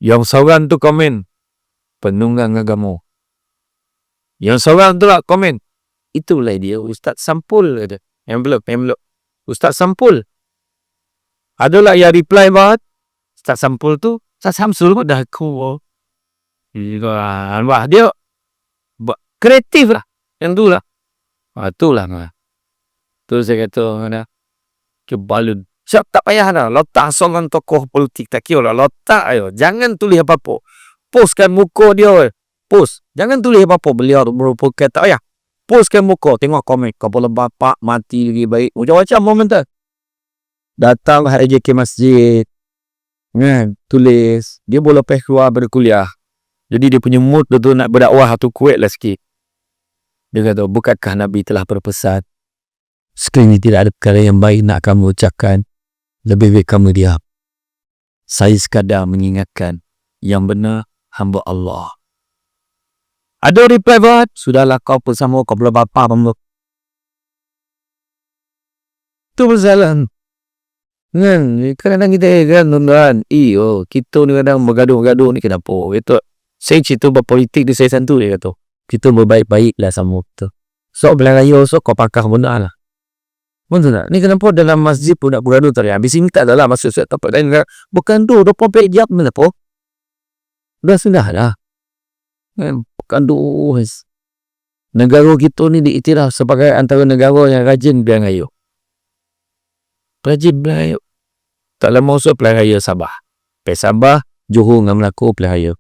Yang seorang tu komen, penunggang agama. Yang seorang tu lah komen, itulah dia Ustaz Sampul. Envelope. Ustaz Sampul. Adalah yang reply banget, Ustaz Sampul tu Ustaz Samsul pun dah aku. Wah, dia kreatif lah. Yang tu lah. Itulah. Terus saya kata, kebalun. Siap tak payah dah. Letak seorang tokoh politik. Tak kira lah. Letak ayo. Jangan tulis apa-apa. Postkan muka dia. Post. Jangan tulis apa-apa. Beliau merupakan tak payah. Postkan muka. Tengok komen. Kepala bapak mati lagi baik. Macam-macam momentan. Datang HJK Masjid. Tulis. Dia boleh lepas keluar berkuliah. Jadi dia punya mood tu nak berdakwah tu kuat lah sikit. Dia kata, bukankah Nabi telah berpesan, sekiranya tidak ada perkara yang baik nak kamu ucapkan, lebih baik kamu diam. Saya sekadar mengingatkan, yang benar hamba Allah. Ada reply buat, sudahlah kau pun sama, kau belum bapa pun. Itu berjalan. Kadang-kadang kita kan tuan-tuan, kita ni kadang bergaduh-gaduh ni kenapa? Itu saya cerita berpolitik di saya santu dia kata. Kita berbaik-baik lah sama kita. So belah raya kau pakar benda lah. Betul tak? Ni kenapa dalam masjid pun nak bergaduh tadi? Habis ini tak adalah masuk suatu tempat lain. Bukan tu, 24 jam kenapa? Sudah lah. Bergaduh. Negara kita ni diiktiraf sebagai antara negara yang rajin belah raya. Rajin belah raya. Tak lama masuk belah raya Sabah. Lepas Sabah, Johor dengan Melaka belah raya.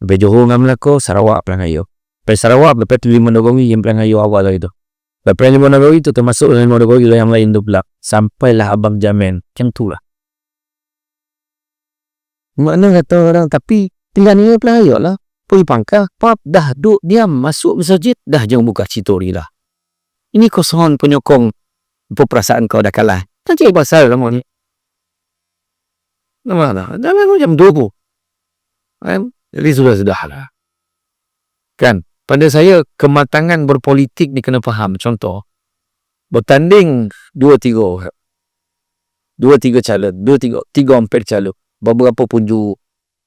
Lepas Johor dengan Melaka, Sarawak belah raya. Lepas Sarawak, lepas tu 5 negara yang belah raya awal lah itu. Lepas 5 negara itu termasuk 5 negara yang lain tu pula. Sampailah Abang Jamin. Macam tu lah. Makna kata orang, tapi tinggal ni belah raya lah. Pergi pangkal, pap dah duduk diam, masuk masjid, dah jangan buka citori lah. Ini kosongan penyokong perasaan kau dah kalah. Tak cari pasal sama ni. Nampak tak? Dah macam 20. Jadi sudah lah. Kan? Pada saya, kematangan berpolitik ni kena faham. Contoh, bertanding 2-3 calon, 3-4 calon, beberapa punju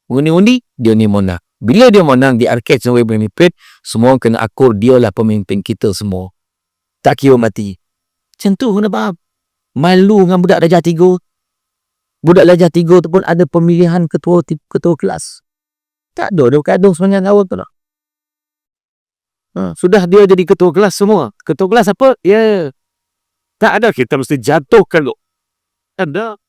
undi, dia ni menang. Bila dia menang di arcade sampai benefit, semua kena akur dia lah pemimpin kita semua. Tak kira mati. Macam tu kena faham. Malu dengan budak darjah 3. Budak darjah 3 tu pun ada pemilihan ketua kelas. Tak ada, dia kadang sebenarnya awal tu lah. Sudah dia jadi ketua kelas semua. Ketua kelas apa? Ya. Tak ada, kita mesti jatuhkan lo. Ada.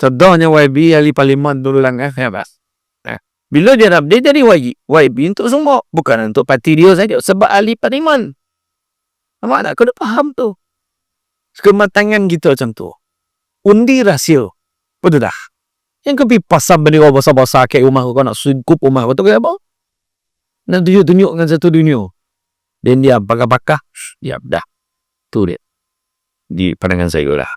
Contohnya YB ahli parlimen dulu lah. Bila dia jadi YB untuk semua. Bukan untuk parti dia saja. Sebab ahli parlimen. Nampak tak? Kau dah faham tu. Kematangan kita macam tu. Undi rahsia. Betul dah. Yang kau pergi pasang bendera besar-besar kat rumah kau nak singkup rumah. Betul ke apa? Nak tunjuk dengan satu dunia. Dan dia bakar-bakar. Dia dah. Tu dia. Di pandangan saya lah.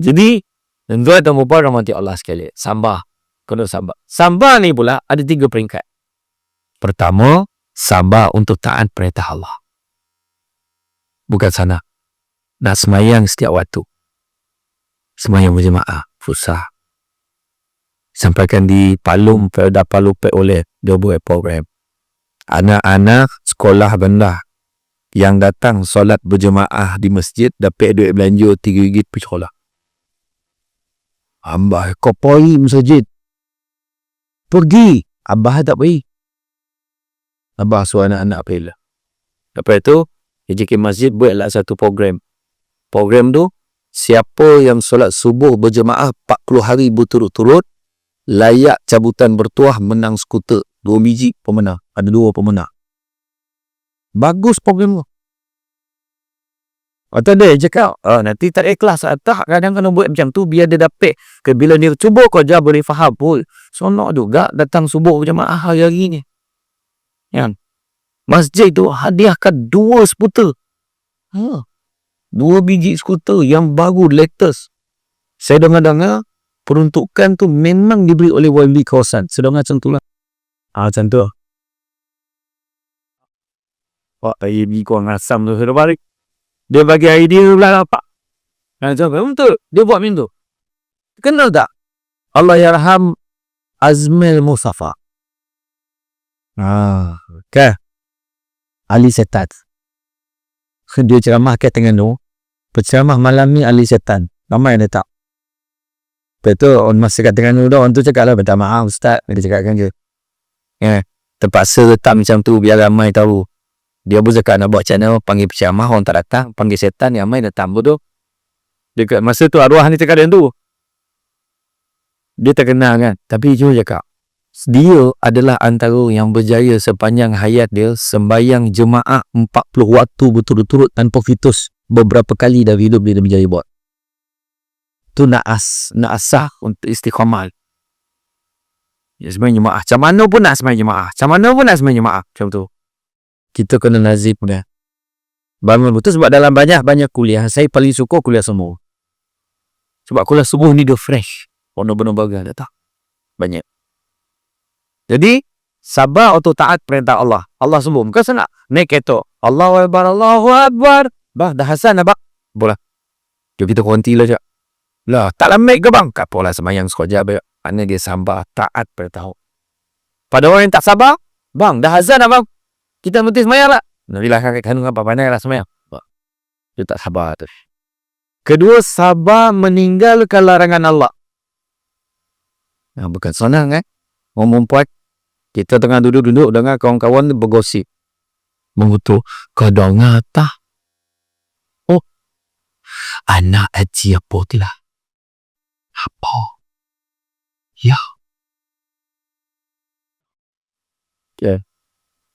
Jadi, tuan-tuan dan puan rahmati Allah sekalian. Sambah. Kena sambah. Sambah ni pula ada 3 peringkat. Pertama, sambah untuk taat perintah Allah. Bukan sana. Nak semayang setiap waktu. Semayang berjemaah. Fusah. Sampaikan di Palung, Perda Palung oleh dia buat program. Anak-anak sekolah rendah yang datang solat berjemaah di masjid dapat duit belanja RM3 per sekolah. Ambah kau pergi masjid. pergi. Abah tak pergi. Abah suruh anak-anak pergi lah. Lepas tu, JK Masjid buatlah satu program. Program tu, siapa yang solat subuh berjemaah 40 hari berturut-turut, layak cabutan bertuah menang skuter. 2 biji pemenang. Ada 2 pemenang. Bagus program tu. Atau dia cakap, nanti tak ikhlas. Tak, kadang kena buat macam tu biar dia dapat. Bila dia cuba kau je boleh faham pun. Sonok juga datang subuh berjemaah hari-hari ni. Yang masjid tu hadiahkan 2 skuter. 2 biji skuter yang baru, latest. Saya dengar-dengar peruntukan tu memang diberi oleh YB kawasan. Saya dengar macam tu lah. Macam tu. Pak YB korang asam tu sudah balik. Dia bagi idea pula apa? Betul. Dia buat macam tu. Kenal tak? Allah yarham Azmil Mustafa. Okay. Ali Setan. Dia ceramah ke Terengganu. Penceramah malam ni Ali Setan. Ramai yang tak. Lepas tu, masa kat Terengganu tu, orang tu cakap lah, minta maaf Ustaz. Dia cakapkan je. Terpaksa letak macam tu biar ramai tahu. Dia pun cakap nak buat channel, panggil penceramah, orang tak datang. Panggil setan, yang ramai datang. Betul. Dia masa tu arwah ni cakap dia tu. Dia terkenal kan. Tapi cuma cakap, dia adalah antara yang berjaya sepanjang hayat dia sembahyang jemaah 40 waktu berturut-turut tanpa fitus. Beberapa kali dah hidup dia berjaya buat. Tu nak asah untuk istiqamah. Ya, sembahyang jemaah. Macam mana pun nak sembahyang jemaah. Macam mana pun nak sembahyang jemaah. Macam tu. Kita kena nazib dah. Bangun betul sebab dalam banyak kuliah, saya paling suka kuliah semua. Sebab kuliah subuh ni dia fresh. Benar-benar bagus tak? Banyak. Jadi, sabar untuk taat perintah Allah. Allah sembuh. Bukan senang. Naik kereta. Allahu Akbar, Allahu Akbar. Bah, dah hasan abang. Boleh. Jom kita konti lah, Cak. Lah, tak lama ke bang? Tak apalah semayang sekejap. Mana dia sabar, taat perintah. Pada orang yang tak sabar, bang, dah hasan abang. Kita mesti semayang lah. Nabilah kakak kandung apa pandai lah semayang. Dia tak sabar tu. Kedua, sabar meninggalkan larangan Allah. Bukan senang Orang perempuan, kita tengah duduk-duduk dengan kawan-kawan bergosip. Mengutuk, kau dengar tak? Oh, anak haji apa tu lah? Apa? Ya. Okay.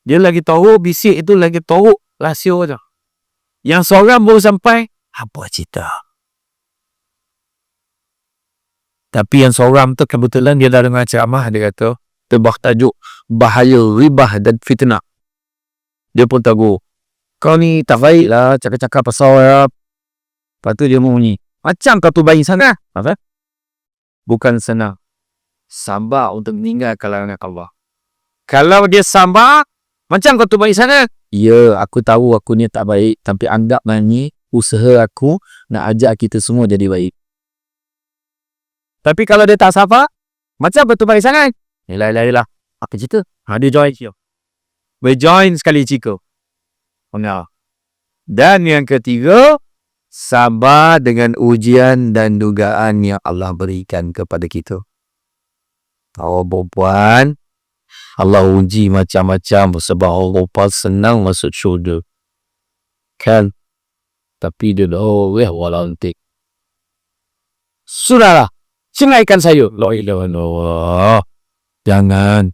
Dia lagi tahu, bisik itu lagi tahu rasio je. Yang seorang baru sampai, apa cerita? Tapi yang seorang tu kebetulan dia dah dengar ceramah, dia kata, terbah tajuk, bahaya ribah dan fitnah. Dia pun tahu, kau ni tak baik lah, cakap-cakap pasal Arab. Lepas tu dia bunyi, macam kau tu baik sana. Apa? Bukan senang. Sabar untuk meninggalkan larangan Allah. Kalau dia sabar, macam kau tu baik sana. Ya, aku tahu aku ni tak baik. Tapi anggap ni usaha aku nak ajak kita semua jadi baik. Tapi kalau dia tak sabar, macam kau tu baik sangat. Yelah. Apa cerita? Dia join dia. Berjoin sekali jika. Dan yang ketiga, sabar dengan ujian dan dugaan yang Allah berikan kepada kita. Perempuan, Allah uji macam-macam sebab Allah senang masuk syurga. Kan? Tapi dia walantik. Sudahlah, ceraikan saya. La ilaha illallah. Jangan.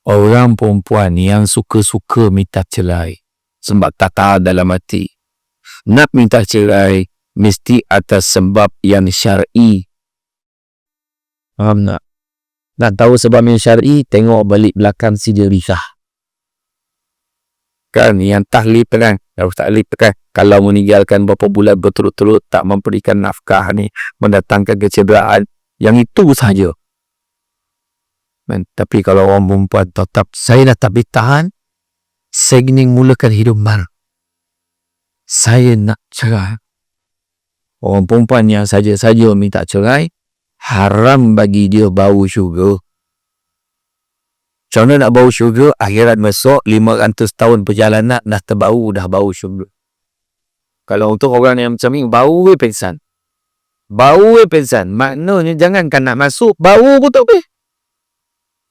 Orang perempuan yang suka-suka minta cerai sebab tak tahu dalam hati. Nak minta cerai mesti atas sebab yang syar'i. Faham tak? Nak tahu sebab yang syar'i, tengok balik belakang si dia risah. Kan yang tahlil kan, harus tahlil kan. Kalau meninggalkan beberapa bulan berturut-turut tak memberikan nafkah ni, mendatangkan kecederaan, yang itu sahaja. Tapi kalau orang perempuan tetap, saya dah tak boleh tahan, saya ingin mulakan hidup baru. Saya nak cerai. Orang perempuan yang saja-saja minta cerai, haram bagi dia bau syurga. Macam mana nak bau syurga? Akhirat besok 500 tahun perjalanan dah terbau, dah bau syurga. Kalau untuk orang yang macam ni, bau pingsan. Bau pingsan. Maknanya jangankan nak masuk, bau pun tak boleh.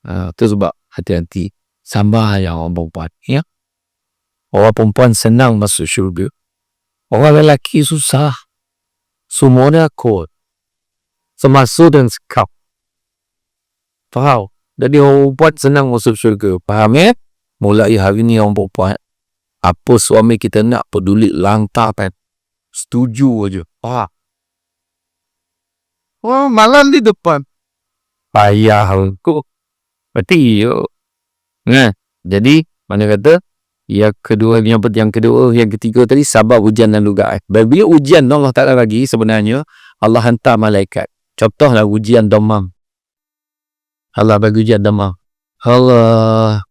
Itu sebab hati-hati. Sabar ya orang perempuan. Ya. Orang perempuan senang masuk syurga. Orang lelaki susah. Semuanya kot. Termasuk dan sekap. Faham? Jadi orang perempuan senang masuk syurga. Faham ya? Mulai hari ni orang perempuan, apa suami kita nak peduli lantarkan. Setuju aja. Faham? Oh, malam di depan. Payah aku. Berarti yuk. Nah, jadi mana kata yang kedua, yang kedua, yang ketiga tadi sabar ujian dan dugaan. Bila ujian Allah Ta'ala lagi sebenarnya Allah hantar malaikat. Contohlah ujian demam. Allah bagi ujian demam. Allah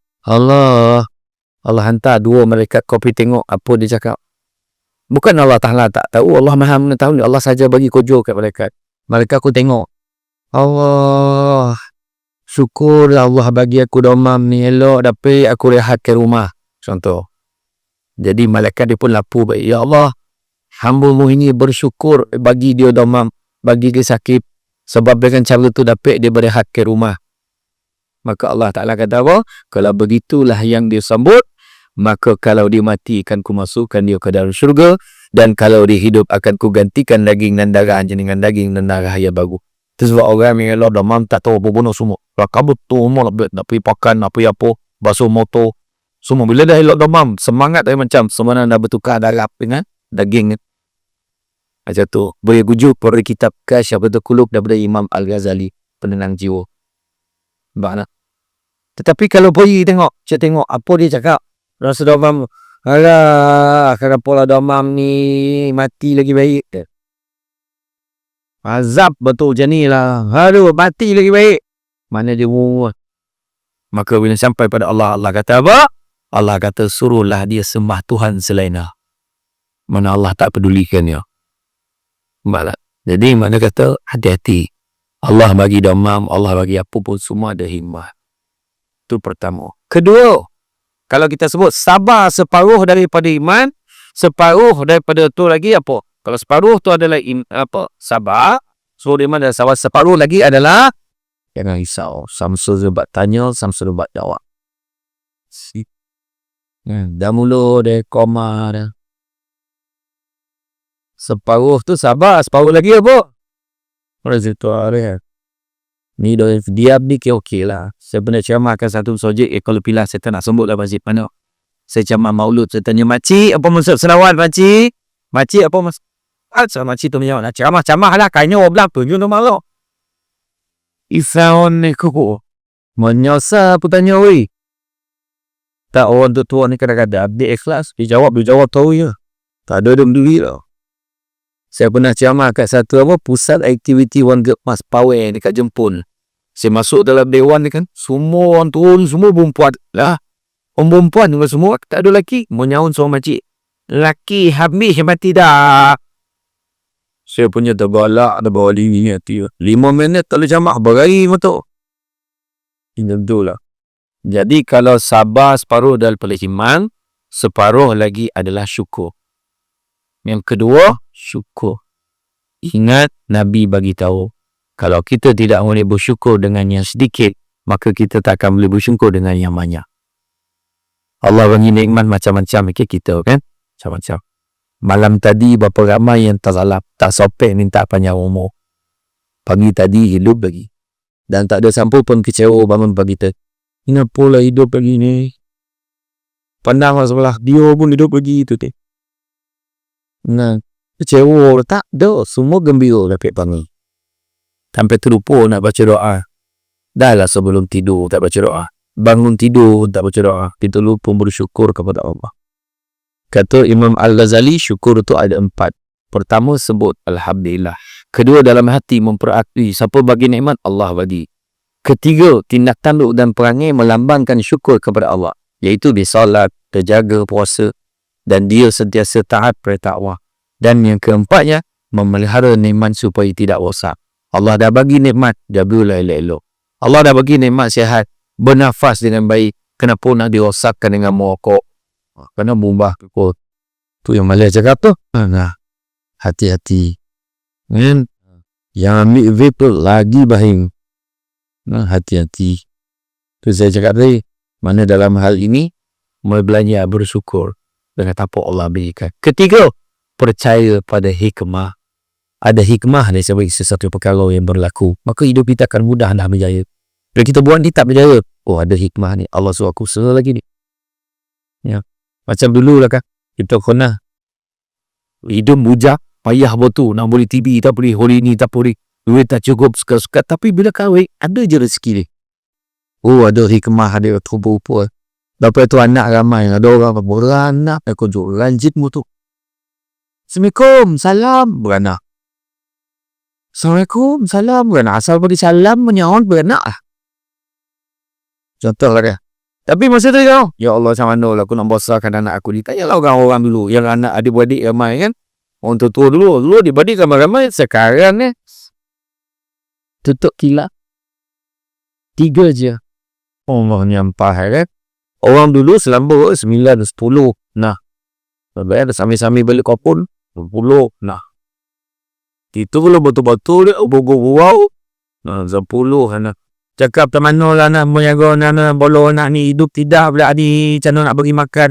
hantar dua malaikat, kau pergi tengok apa dia cakap. Bukan Allah Ta'ala tak tahu, Allah Maha mengetahui. Allah saja bagi kojo kat malaikat. Malaikat aku tengok, Allah, syukur Allah bagi aku demam ni elok, tapi aku rehat ke rumah. Contoh. Jadi malaikat dia pun lapu baik. Ya Allah, hamba-Mu ini bersyukur bagi dia demam, bagi dia sakit. Sebab dengan cara tu dapat dia berehat ke rumah. Maka Allah Ta'ala kata apa? Kalau begitulah yang dia sambut, maka kalau dia mati akan ku masukkan dia ke dalam syurga, dan kalau dia hidup akan ku gantikan daging dan darah dengan daging dan darah yang baru. Itu sebab orang yang Allah demam tak tahu apa bunuh semua. Kalau betul semua nak pergi pakan, nak pergi apa, basuh motor, semua. Bila dah elok demam, semangat dia macam sebenarnya dah bertukar darah dengan daging. Macam tu. Boleh gujuk pada kitab Kasyafatul Qulub daripada Imam Al-Ghazali, penenang jiwa. Nampak tak? Tetapi kalau pergi tengok apa dia cakap. Rasa demam, alah, kenapa lah demam ni, mati lagi baik. Azab betul macam ni lah. Aduh, mati lagi baik. Mana dia muat. Maka bila sampai pada Allah, Allah kata apa? Allah kata suruhlah dia sembah Tuhan selain Allah. Mana Allah tak pedulikan dia. Nampak tak? Jadi mana kata hati-hati. Allah bagi demam, Allah bagi apa pun semua ada hikmah. Itu pertama. Kedua, kalau kita sebut sabar separuh daripada iman, separuh daripada tu lagi apa? Kalau separuh tu adalah sabar, so iman dan sabar. Separuh lagi adalah jangan risau. Samsul Zubat tanya, Samsul Zubat jawab. Dah mula dia koma dah. Separuh tu sabar, separuh lagi apa? Rezeki dia. Ni diam ni okey lah. Saya pernah ceramahkan satu subjek, kalau pilah saya tak nak sebut lah masjid mana. Saya ceramah maulud, saya tanya makcik apa maksud selawat makcik? Makcik apa maksud? So makcik tu menjawab, ceramah lah, kayaknya orang bilang tunjuk tu malu. Isaon ni kuku. Menyasa aku tanya weh. Tak orang tua ni kadang-kadang update ikhlas. Dia jawab tahu je. Tak ada duri lah. Saya pernah ceramah kat satu pusat aktiviti warga Mas Pawai dekat Jempun. Saya masuk dalam dewan ni kan, semua orang turun, semua perempuan lah. Orang perempuan juga semua, tak ada lelaki. Menyaun seorang makcik. Lelaki habis mati dah. Saya punya terbalak, ada bawa diri hati. 5 minit tak boleh jamak, berari betul. Ini betul lah. Jadi kalau sabar separuh daripada iman, separuh lagi adalah syukur. Yang kedua, syukur. Ingat Nabi bagi tahu, kalau kita tidak boleh bersyukur dengan yang sedikit, maka kita tak akan boleh bersyukur dengan yang banyak. Allah bagi nikmat macam-macam kita kan? Macam-macam. Malam tadi berapa ramai yang tersalap, tak sampai minta panjang umur. Pagi tadi hidup lagi. Dan tak ada sampai pun kecewa bangun pagi tadi. Kenapa lah hidup lagi ni? Pandang sebelah, dia pun hidup lagi tu. Nah, kecewa tak ada, semua gembira dapat bangun. Sampai terlupa nak baca doa. Dah lah sebelum tidur tak baca doa. Bangun tidur tak baca doa. Kita lupa bersyukur kepada Allah. Kata Imam Al-Ghazali, syukur itu ada 4. Pertama sebut Alhamdulillah. Kedua dalam hati memperakui siapa bagi nikmat Allah bagi. Ketiga tindak tanduk dan perangai melambangkan syukur kepada Allah. Iaitu dia solat, dia jaga puasa dan dia sentiasa taat perintah Allah. Dan yang keempatnya memelihara nikmat supaya tidak rosak. Allah dah bagi nikmat, jagalah elok-elok. Allah dah bagi nikmat sihat, bernafas dengan baik. Kenapa nak dirosakkan dengan merokok? Kena bumbah pukul. Tu yang Malay cakap tu. Nah, hati-hati. Yang ambil vape lagi bahing. Nah, hati-hati. Tu saya cakap tadi, mana dalam hal ini belajar bersyukur dengan apa Allah berikan. Ketiga, percaya pada hikmah. Ada hikmah dari sebalik sesuatu perkara yang berlaku, maka hidup kita akan mudah dah berjaya. Bila kita buat ni tak berjaya, oh ada hikmah ni, Allah suruh aku usaha lagi ni. Ya. Macam dulu lah kan, kita kena hidup bujak, payah betul, nak beli TV tak boleh, hari ni tak boleh, duit tak cukup, suka-suka. Tapi bila kahwin, ada je rezeki ni. Oh ada hikmah, ada rupa-rupa. Lepas tu anak ramai, ada orang beranak, aku jual ranjit mu tu. Assalamualaikum, salam, beranak. Assalamualaikum, salam, beranak. Asal bagi salam, menyawan beranak lah. Contoh lah dia. Tapi masa tu kau, ya Allah macam mana lah aku nak besarkan anak aku ni. Tanyalah orang-orang dulu, yang anak adik-beradik ramai kan. Orang tua dulu adik-beradik ramai-ramai. Sekarang ni, tutup kilat 3 je. Allah nyampah kan. Orang dulu selamba 9, 10. Nah, bayar sambil-sambil balik kopun 10. Nah, itu kalau betul-betul dia wow. Nah, 10 anak. Cakap tak mana lah nak menjaga anak bolo anak ni hidup tidak pula ni macam nak bagi makan.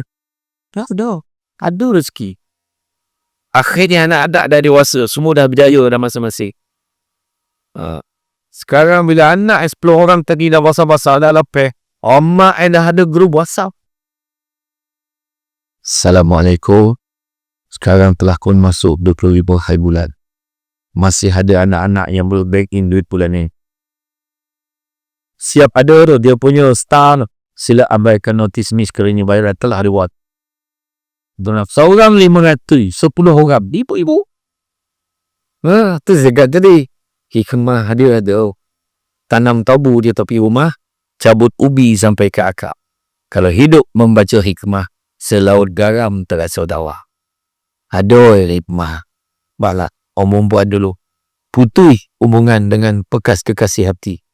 Ada rezeki. Akhirnya anak ada dah dewasa, semua dah berjaya dah masing-masing. Sekarang bila anak 10 orang tadi dah basah-basah dah lepas, mak dah ada grup WhatsApp. Assalamualaikum. Sekarang telah kun masuk 20,000 hari bulan. Masih ada anak-anak yang belum bank in duit bulan ni. Siap ada tu dia punya star. Sila abaikan notis miss kerana bayaran telah reward. Seorang 500, 10 orang ibu-ibu. Tu zakat tadi. Hikmah dia ada. Tanam tabu di tepi rumah, cabut ubi sampai ke akar. Kalau hidup membaca hikmah, selaut garam terasa dawa. Aduh hikmah. Balas. Omong buat dulu. Putih hubungan dengan bekas kekasih hati.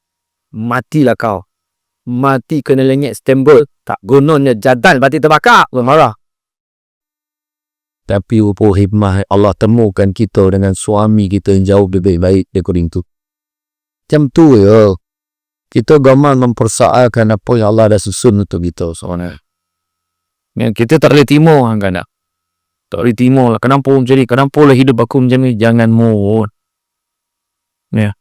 Matilah kau. Mati kena lengit stembol. Tak gunanya jadal mati terbakar. Marah. Tapi rupa hikmah Allah temukan kita dengan suami kita yang jauh lebih baik daripada itu. Macam tu ya. Kita gamal mempersoalkan apa yang Allah dah susun untuk kita sebenarnya. Kita tak boleh timur kan tak? Tak boleh timur lah. Kenapa macam ni? Kenapa lah hidup aku macam ni? Jangan mohon. Ya.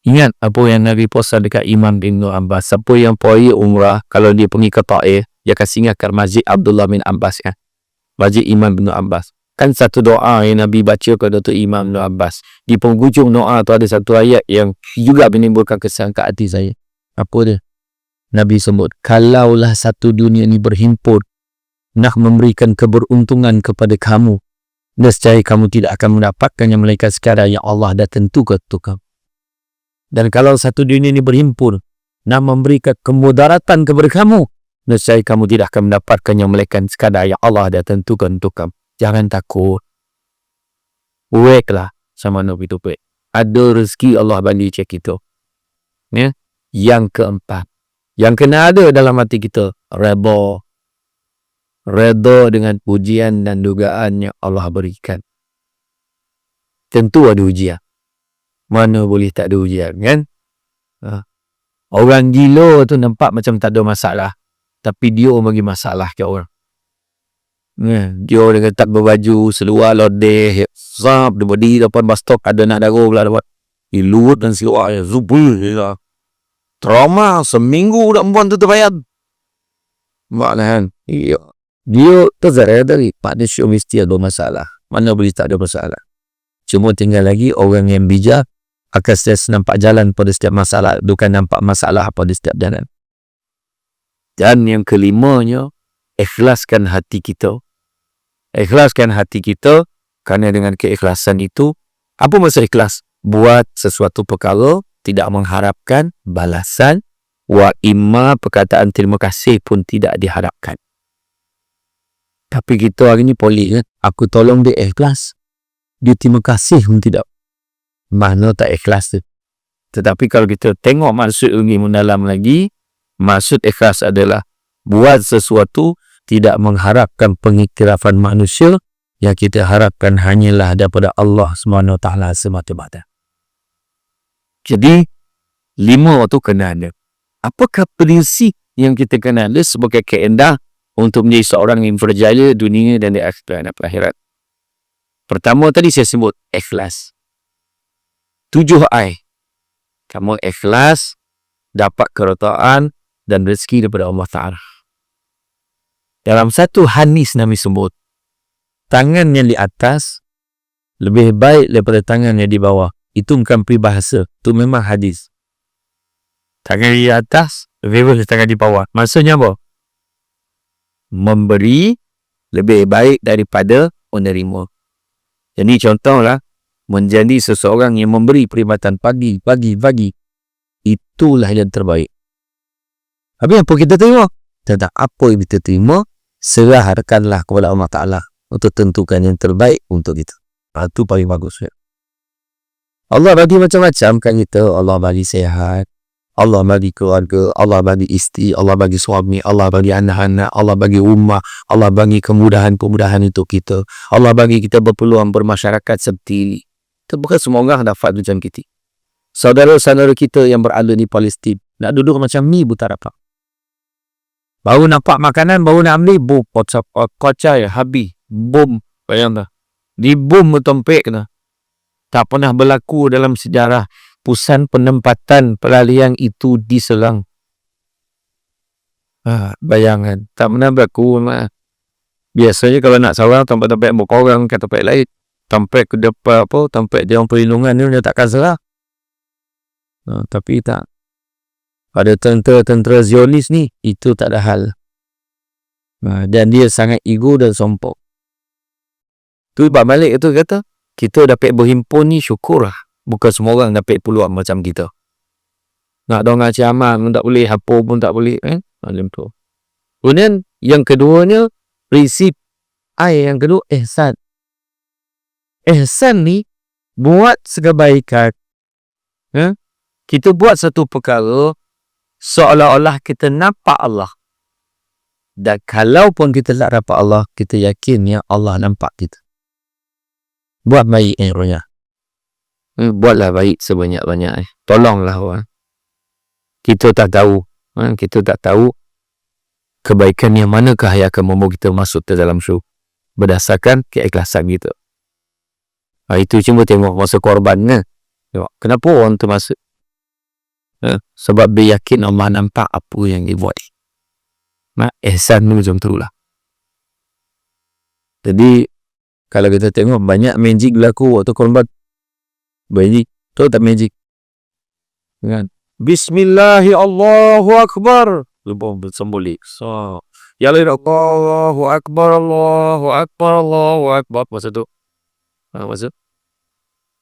Ingat apa yang Nabi pesan dekat Imam bin Abbas. Siapa yang pergi umrah, kalau dia pergi ke Taif, dia akan singgahkan Masjid Abdullah bin Abbas kan. Masjid Imam bin Abbas. Kan satu doa yang Nabi baca ke Datuk Imam bin Abbas. Di penghujung doa tu ada satu ayat yang juga menimbulkan kesan kat hati saya. Apa dia? Nabi sebut, kalaulah satu dunia ni berhimpun nak memberikan keberuntungan kepada kamu, nescaya kamu tidak akan mendapatkannya melainkan sekadar yang Allah dah tentukan untuk kamu. Dan kalau satu dunia ini berhimpun nak memberikan kemudaratan kepada kamu, nescaya kamu tidak akan mendapatkannya melainkan sekadar yang Allah dah tentukan untuk kamu. Jangan takut. Weklah sama Nabi tu. Ada rezeki Allah bagi cek kita. Ya? Yang keempat, yang kena ada dalam hati kita, redha. Redha dengan pujian dan dugaan yang Allah berikan. Tentu ada ujian. Mana boleh tak ada ujian kan? Orang gila tu nampak macam tak ada masalah, tapi dia bagi masalah ke orang. Dia dengan tak berbaju, seluar lodeh, zap, dia berdiri depan bus stop, ada nak darah pula dapat. Ilut dan seluar zubul. Trauma seminggu dah perempuan tu terbayar. Maklah kan? Iya. Dia terzarar dari partnership mesti ada masalah. Mana boleh tak ada masalah. Cuma tinggal lagi orang yang bijak akan sentiasa nampak jalan pada setiap masalah, bukan nampak masalah pada setiap jalan. Dan yang kelimanya, ikhlaskan hati kita. Ikhlaskan hati kita, kerana dengan keikhlasan itu, apa maksud ikhlas? Buat sesuatu perkara, tidak mengharapkan balasan, wa imma perkataan terima kasih pun tidak diharapkan. Tapi kita hari ni polik kan, aku tolong dia ikhlas, dia terima kasih pun tidak. Mana tak ikhlas tu. Tetapi kalau kita tengok maksud ini mendalam lagi, maksud ikhlas adalah buat sesuatu tidak mengharapkan pengiktirafan manusia, yang kita harapkan hanyalah daripada Allah SWT semata-mata. Jadi 5 tu kena ada. Apakah prinsip yang kita kenal sebagai kaedah untuk menjadi seorang yang berjaya dunia dan di akhirat? Pertama tadi saya sebut ikhlas. 7 kamu ikhlas dapat keredaan dan rezeki daripada Allah Ta'ala. Dalam satu hadis Nabi sebut, tangan yang di atas lebih baik daripada tangan yang di bawah. Itu bukan peribahasa, itu memang hadis. Tangan di atas lebih baik daripada tangan di bawah. Maksudnya apa? Memberi lebih baik daripada menerima. Jadi contohlah, menjadi seseorang yang memberi perkhidmatan pagi. Itulah yang terbaik. Habis apa kita terima? Tentang apa yang kita terima, serahkanlah kepada Allah Ta'ala untuk tentukan yang terbaik untuk kita. Itu paling bagus. Allah bagi macam-macam kan kita. Allah bagi sehat, Allah bagi keluarga, Allah bagi isteri, Allah bagi suami, Allah bagi anak-anak, Allah bagi rumah, Allah bagi kemudahan-kemudahan untuk kita. Allah bagi kita berpeluang bermasyarakat seperti ini. Itu bukan semua orang dapat macam kita. Saudara-saudara kita yang berada di Palestin nak duduk macam ni buta dapat. Baru nampak makanan, baru nak ambil, bom, kocai, habis, bom, bayang tak? Di bom bertompek dah. Tak pernah berlaku dalam sejarah pusat penempatan peralihan itu diserang. Bayangan, tak pernah berlaku. Biasanya kalau nak serang, tempat-tempat berkorang ke tempat lain. Tempat ke depan apa, tempat dia orang perlindungan ni, dia takkan serang. Tapi tak. Pada tentera Zionis ni, itu tak ada hal. Dan dia sangat ego dan sombong. Tu Pak Malik itu kata, kita dapat berhimpun ni syukurlah. Bukan semua orang dapat peluang macam kita. Nak dong ngaji amal pun tak boleh, apa pun tak boleh. Macam tu. Kemudian yang keduanya, prinsip yang kedua, ihsan. Ihsan ni, buat sekebaikan. Kita buat satu perkara, seolah-olah kita nampak Allah. Dan kalau pun kita tak dapat Allah, kita yakin ya Allah nampak kita. Buat baik rohnya. Buatlah baik sebanyak-banyak. Tolonglah orang. Kita tak tahu. Kita tak tahu kebaikan yang manakah yang akan membawa kita masuk ke dalam syurga. Berdasarkan keikhlasan kita. Itu cuma tengok masa korban. Kenapa orang tu masuk? Sebab dia yakin Allah nampak apa yang dia buat. Ihsan ni macam tu lah. Jadi kalau kita tengok banyak magic berlaku waktu korban. Magic, tahu tak magic? Kan? Bismillahi Allahu Akbar. Lupa bersembolik. So, ya Allahu Akbar, Allahu Akbar, Allahu Akbar. Masa tu. Masa.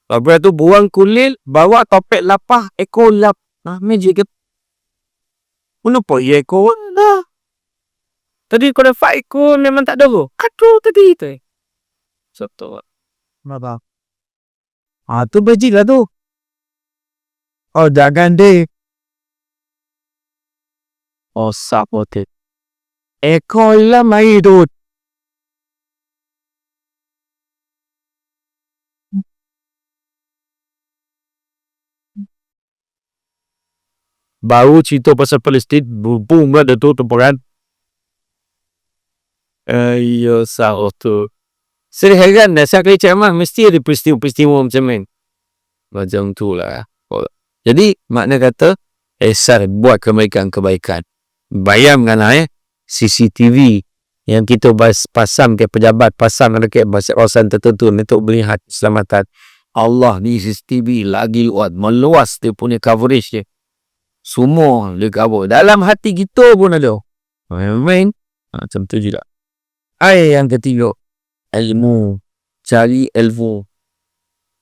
Lepas tu buang kulit, bawa topek lapah, ekor lap. Magic ke? Kenapa ya ekor dah? Tadi kau dapat ekor memang tak ada ke? Aduh tadi tu. Betul. Kenapa? Tu magic lah tu. Jangan deh. Sabote. Ekor lah mai tu. Baru cerita pasal Palestin, boom lah tu temporan. Ya sahur tu. Saya heran dah, saya kali ceramah mesti ada peristiwa-peristiwa macam ni. Macam tu lah. Jadi makna kata ihsan, buat kebaikan-kebaikan. Bayangkanlah CCTV yang kita pasang ke pejabat, pasang dekat kawasan tertentu untuk melihat keselamatan. Allah ni CCTV lagi kuat, meluas dia punya coverage dia. Semua dia cover. Dalam hati kita pun ada. Main. Macam tu juga. Yang ketiga, ilmu. Cari ilmu.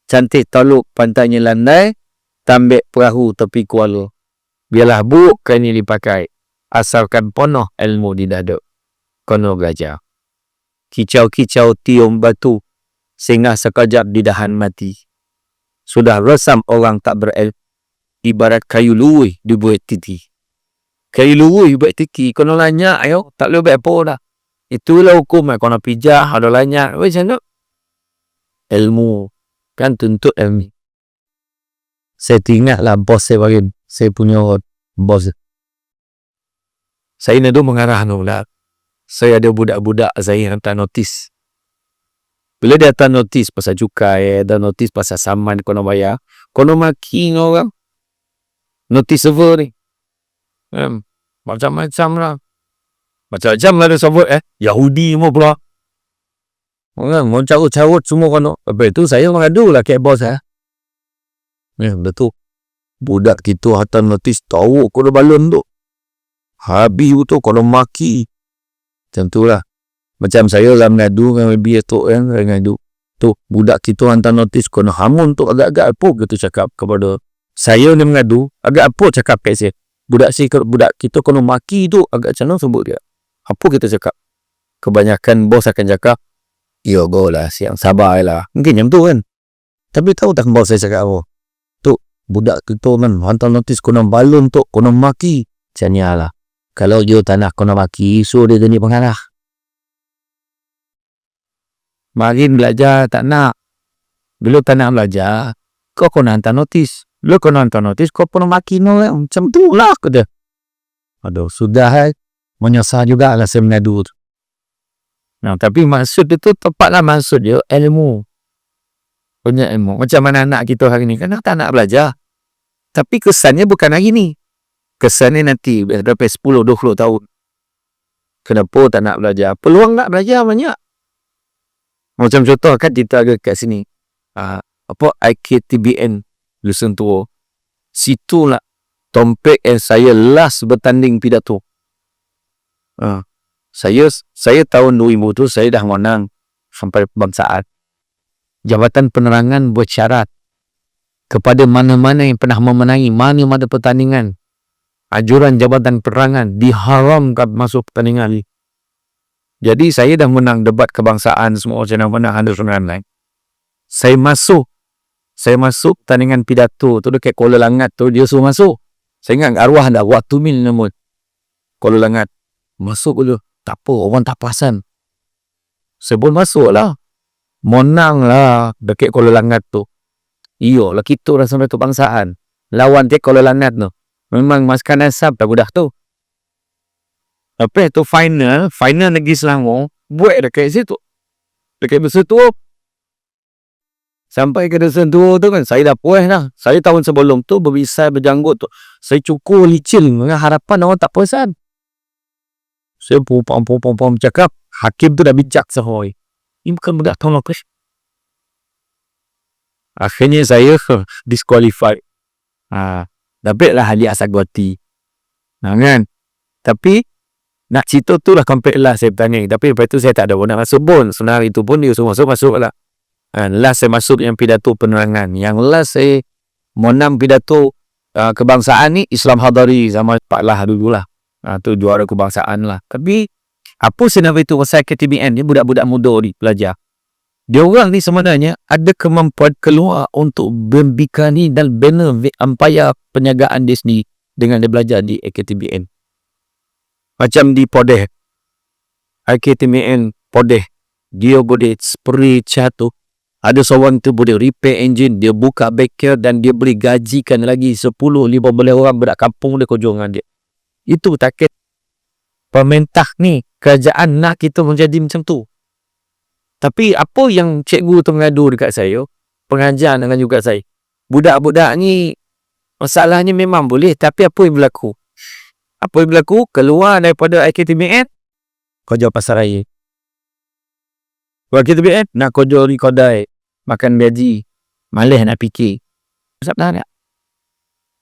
Cantik taluk pantainya landai, tambik perahu tepi kuala. Biarlah bukan yang dipakai, asalkan penuh ilmu di dada. Kono belajar. Kicau-kicau tium batu, singa sekejap di dahan mati. Sudah resam orang tak berilmu, ibarat kayu luwih dibuat titi. Kayu luwih dibuat titi, kono lanyak ayo, tak boleh buat apa dah. Itulah hukum, kono pijah, ada lanyak. Macam tu. Ilmu. Kan tuntut ilmu. Saya teringatlah bos saya bagi. Saya punya bos. Saya nado mengarah pula. Saya ada budak-budak saya hantar notis. Bila dia hantar notis pasal cukai, ada notis pasal saman kau nak bayar, kau nak maki dengan orang. Notis server ni. Macam-macam lah. Macam-macam lah ada server Yahudi semua pula. Orang mau carut-carut semua kan. Lepas tu saya mengadu lah kat bos betul. Budak kita hantar notis tahu kau dah balon tu. Habis tu kau dah maki. Macam tu lah. Macam saya lah mengadu dengan lebih tu mengadu. Tu budak kita hantar notis kau nak hamun tu agak-agak apa kita cakap kepada saya ni mengadu agak apa cakap kat saya. Budak kita kau nak maki tu agak macam mana sebut dia. Apa kita cakap? Kebanyakan bos akan cakap, ya go lah, siang sabar lah. Mungkin macam tu kan. Tapi tahu tak bos saya cakap apa? Tu, budak kita kan, hantar notis kau nak balon tu, kau nak maki. Macam ni lah. Kalau dia tak nak kau nak maki, so dia jadi pengarah. Marin belajar tak nak. Bila tak nak belajar, kau nak hantar notis. Bila kau nak hantar notis, kau pun nak maki no, macam tu lah kata. Aduh, sudah menyesal juga lah saya mengadu tu. Nah, tapi maksud dia tu tepatlah maksud dia ilmu. Punya ilmu. Macam mana anak kita hari ni kan tak nak belajar. Tapi kesannya bukan hari ni. Kesannya nanti berapa 10-20 tahun. Kenapa tak nak belajar? Peluang nak belajar banyak. Macam contoh kan kita ada kat sini. IKTBN Lesen Tua. Situlah topik yang saya last bertanding pidato. Saya tahun 2000 tu saya dah menang sampai kebangsaan. Jabatan Penerangan buat syarat kepada mana-mana yang pernah memenangi mana-mana pertandingan. Anjuran Jabatan Penerangan diharamkan masuk pertandingan ni. Jadi saya dah menang debat kebangsaan semua macam mana ada serangan lain. Saya masuk pertandingan pidato tu dekat Kuala Langat tu dia suruh masuk. Saya ingat arwah dah waktu mil namun Kuala Langat masuk dulu. Tak apa, orang tak perasan. Saya pun masuk lah. Menang lah dekat Kuala Langat tu. Iyalah kita dah sampai kebangsaan. Lawan dia Kuala Langat tu. Memang maskan asap tak budak tu. Lepas tu final Negeri Selangor buat dekat situ. Dekat Lesen Tua. Sampai ke Lesen Tua tu kan saya dah puas lah. Saya tahun sebelum tu berbisai berjanggut tu. Saya cukur licin dengan harapan orang tak perasan. Saya pom cakap hakim tu dah bijak sehoi. Ini bukan budak tahun lepas. Akhirnya saya disqualified. Dapatlah hadiah Sagwati. Kan? Tapi nak cerita tu lah komplit lah saya bertanya. Tapi lepas tu saya tak ada nak masuk pun. Sebenarnya itu pun dia suruh masuk lah. Last saya masuk yang pidato penerangan. Yang last saya menang pidato kebangsaan ni Islam Hadari sama Pak Lah dulu lah. Tu juara kebangsaan lah. Tapi apa sebenarnya itu pasal KTBN ni budak-budak muda ni belajar. Dia orang ni sebenarnya ada kemampuan keluar untuk membikani dan bina empayar perniagaan dia sendiri dengan dia belajar di KTBN. Macam di Podeh. KTBN Podeh. Dia boleh spray cat tu. Ada seorang tu boleh repair engine. Dia buka bengkel dan dia boleh gajikan lagi 10-15 orang budak kampung dia kerja dengan dia. Itu takut pemerintah ni kerajaan nak kita menjadi macam tu. Tapi apa yang cikgu tu mengadu dekat saya, pengajar dengan juga saya, budak-budak ni masalahnya memang boleh, tapi apa yang berlaku? Apa yang berlaku? Keluar daripada IKTBN kerja pasar raya. IKTBN nak kerja di kedai makan gaji, malas nak fikir. Sebenarnya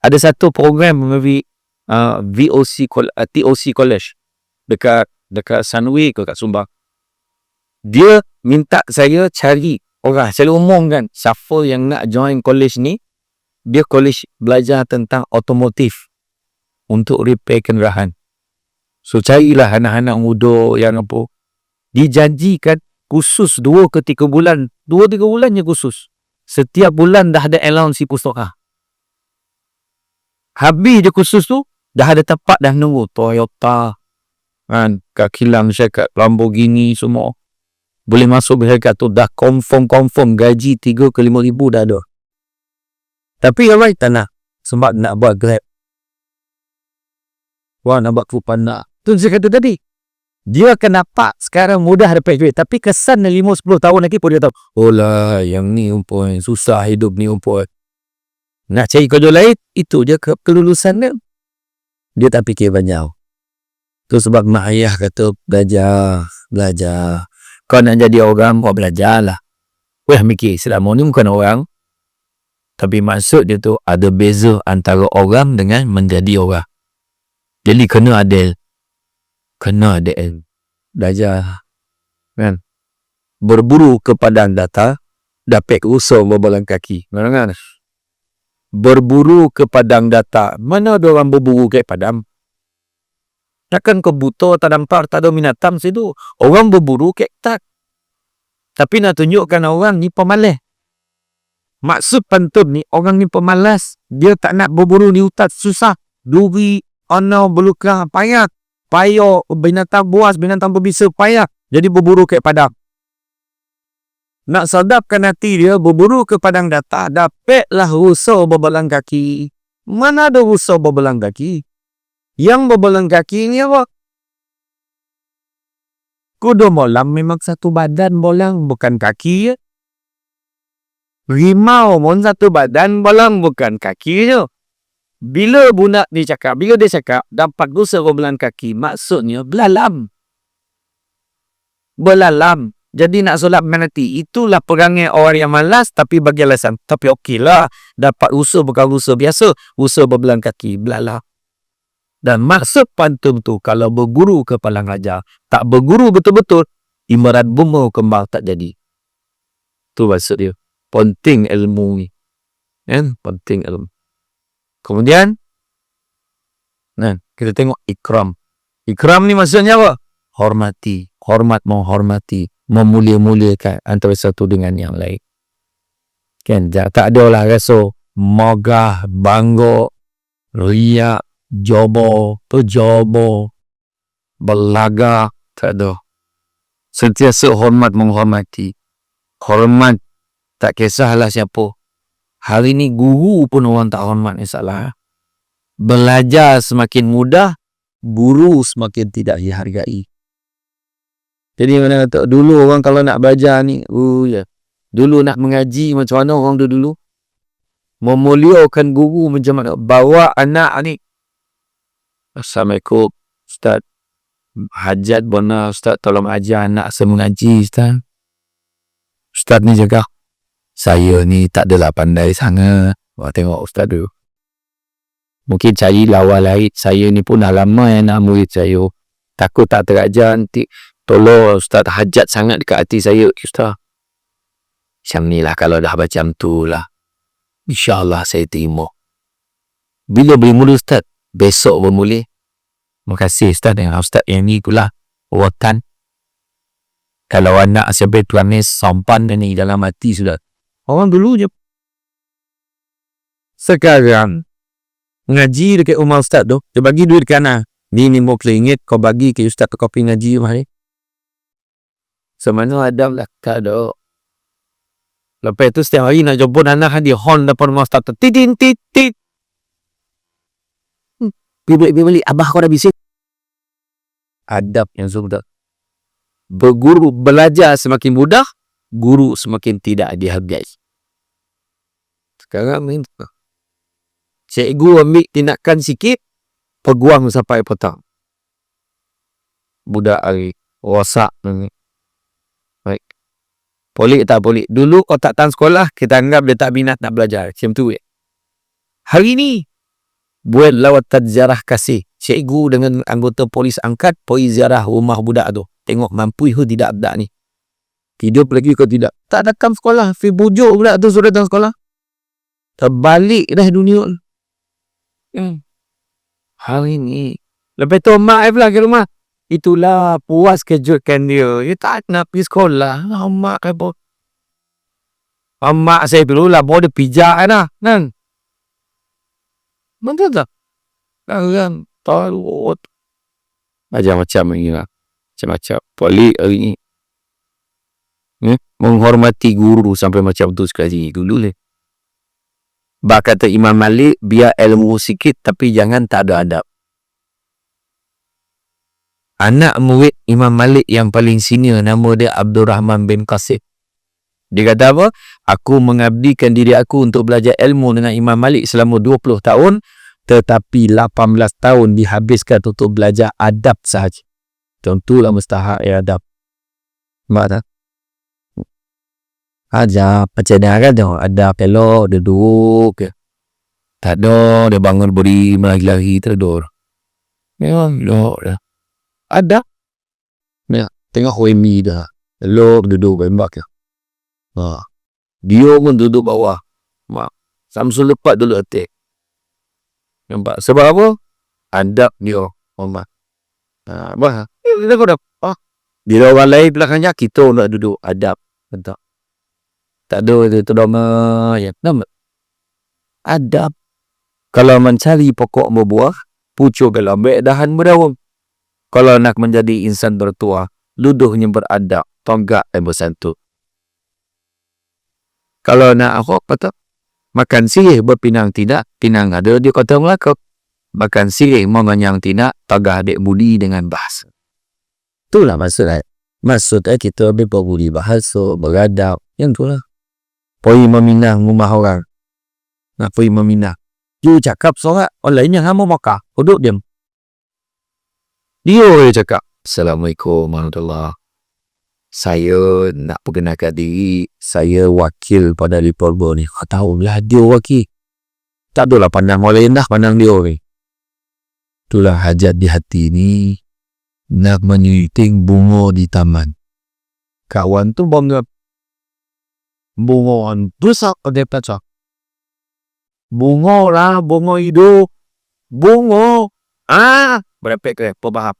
ada satu program memberi TOC College dekat Sunway ke kat Sumbang. Dia minta saya cari orang secara umum kan, siapa yang nak join college ni. Dia college belajar tentang otomotif untuk repair kenderaan. So carilah anak-anak muda yang apa, dijanjikan khusus 2-3 bulan, 2-3 bulan je khusus. Setiap bulan dah ada allowance pustaka. Habis je khusus tu dah ada tempat dah nunggu Toyota kan, kaki lang syarikat Lamborghini semua boleh masuk syarikat tu, dah confirm gaji 3 ke 5 ribu dah ada. Tapi ramai tak nak sebab nak buat Grab. Wah, nak buat Foodpanda. Tu saya kata tadi. Dia kenapa sekarang mudah dapat duit, tapi kesan 5-10 tahun lagi pun dia tahu, oh lah yang ni umpun susah hidup ni umpun. Nak cari kerja lain, itu je kelulusan dia. Dia tak fikir banyak. Tu sebab mak ayah kata belajar. Kau nak jadi orang, kau belajar lah. Weh mikir, selama ni bukan orang. Tapi maksud dia tu ada beza antara orang dengan menjadi orang. Jadi kena adil. Belajar. Kan? Berburu ke padang data, dapat usaha berbalang kaki. Mana? Berburu ke padang data. Mana ada orang berburu ke padang? Takkan kau buta, tak nampak, tak ada binatang situ. Orang berburu ke tak. Tapi nak tunjukkan orang ni pemalas. Maksud pantun ni, orang ni pemalas. Dia tak nak berburu di hutan, susah. Duri, ono, belukang, payah. Binatang buas, binatang berbisa, payah. Jadi berburu ke padang. Nak sedapkan hati dia, berburu ke padang data, dapatlah rusa berbalang kaki. Mana ada rusa berbalang kaki? Yang berbalang kaki ni apa? Kuda bolang memang satu badan bolang, bukan kaki je. Rimau pun satu badan bolang, bukan kaki je. Bila dia cakap dapat rusa berbalang kaki, maksudnya belalam. Jadi nak solat menanti, itulah perangai orang yang malas tapi bagi alasan. Tapi okeylah, dapat rusa bukan rusa biasa, rusa berbalang kaki, belalam. Dan maksud pantun tu, kalau berguru ke palang ajar, tak berguru betul-betul, ibarat bunga kembang tak jadi. Tu maksud dia. Penting ilmu ni. Penting ilmu. Kemudian, kita tengok ikram. Ikram ni maksudnya apa? Hormati. Menghormati. Memulia-muliakan antara satu dengan yang lain. Kan? Tak ada lah rasa megah, bangga, riak, jobo, belaga, tak ada. Sentiasa hormat, menghormati. Hormat, tak kisahlah siapa. Hari ni guru pun orang tak hormat, ni salah. Belajar semakin mudah, guru semakin tidak dihargai. Jadi mana kata, dulu orang kalau nak belajar ni, dulu nak mengaji macam mana orang dulu? Memuliakan guru macam mana? Bawa anak ni. Assalamualaikum, Ustaz. Hajat benar, Ustaz. Tolong ajar anak saya mengaji, Ustaz. Ustaz ni jaga. Saya ni tak adalah pandai sangat. Tengok Ustaz dulu. Mungkin cari lawan lain. Saya ni pun dah lama yang nak murid saya. Takut tak terajar nanti. Tolong Ustaz, hajat sangat dekat hati saya, Ustaz. Macam ni lah, kalau dah macam tu lah, InsyaAllah saya terima. Bila boleh mula Ustaz? Besok bermula. Terima kasih Ustaz. Dengan Ustaz yang ni pula watan. Kalau anak sampai tuan ni sampan ni dalam hati sudah. Orang dulu je. Sekarang ngaji dekat rumah Ustaz tu, dia bagi duit dekat anak. Ni RM50 kau bagi ke Ustaz kau pergi ngaji hari. Semana ada lah, tak ada. Lepas tu setiap hari nak jemput anak, dia horn depan rumah Ustaz tu. Titit. Balik, abah kau dah bising. Adab yang sudah. Berguru, belajar semakin mudah, guru semakin tidak dihargai. Sekarang ni, cikgu ambil tindakan sikit, peguam sampai petang. Budak hari, rosak ni. Baik. Polik tak polik. Dulu kau tak tahan sekolah, kita anggap dia tak minat nak belajar. Macam tu. Hari ni, buat lawatan ziarah kasih. Cikgu dengan anggota polis angkat, pergi ziarah rumah budak tu. Tengok mampu ke tidak budak ni. Hidup lagi ke tidak. Tak datang sekolah. Fi bujuk budak tu sudah datang sekolah. Terbalik dah dunia. Hari ni. Lepas tu mak pula ke rumah. Itulah puas kejutkan dia. Dia tak nak pergi sekolah. Mak kata. Mak saya dulu lah. Bawa dia pijak dah. Kan? Betul tak? Kan? Tahu. Macam-macam ni lah. Macam-macam. Pelik hari ni. Menghormati guru sampai macam tu sekali. Dulu lah. Kata Imam Malik, biar ilmu sikit tapi jangan tak ada adab. anak murid Imam Malik yang paling senior, nama dia Abdul Rahman bin Qasim. Dia kata apa? Aku mengabdikan diri aku untuk belajar ilmu dengan Imam Malik selama 20 tahun, tetapi 18 tahun dihabiskan untuk belajar adab sahaja. Tentulah mustahak ya adab. Nampak tak? Adab, macam mana kan tengok adab elok, dia duduk ke. Tak ada, dia bangun beri lari-lari terdur. Memang elok dah. Adab. Ya, tengok Huemi dah. Elok duduk bembak ke. Dia pun duduk bawah. Samsul lepas dulu atik. Nampak? Sebab apa? Adab dia. Apa? Dia kau dah. Bila orang lain belakangnya, kita nak duduk adab. Entah. Tak ada itu terima. Ya. Nampak? Adab. Kalau mencari pokok berbuah, pucuk gelambek dahan berdaun. Kalau nak menjadi insan bertuah, luduhnya beradab, tonggak yang bersantut. Kalau nak aku kata, makan sirih berpinang tidak, pinang ada dia kata melakuk. Makan sirih menganyang tidak, tagah adik budi dengan bahasa. Itulah maksudnya. Maksudnya kita berbudi bahasa, beradab. Yang itulah. Poi meminang rumah orang. Nak poi meminang. You cakap sorak, orang lainnya hama maka. Duduk diam. Dia cakap, Assalamualaikum warahmatullahi. Saya nak perkenalkan diri, saya wakil pada Lipolbo ni. Kau tahu lah dia wakil. Tak adalah pandang orang lain dah, pandang dia ni. Itulah hajat di hati ni, nak menyuiting bunga di taman. Kawan tu bangga. Bunga besar dia pacak. Bunga lah, bunga hidup. Bunga. Berapa ke? Pembahap.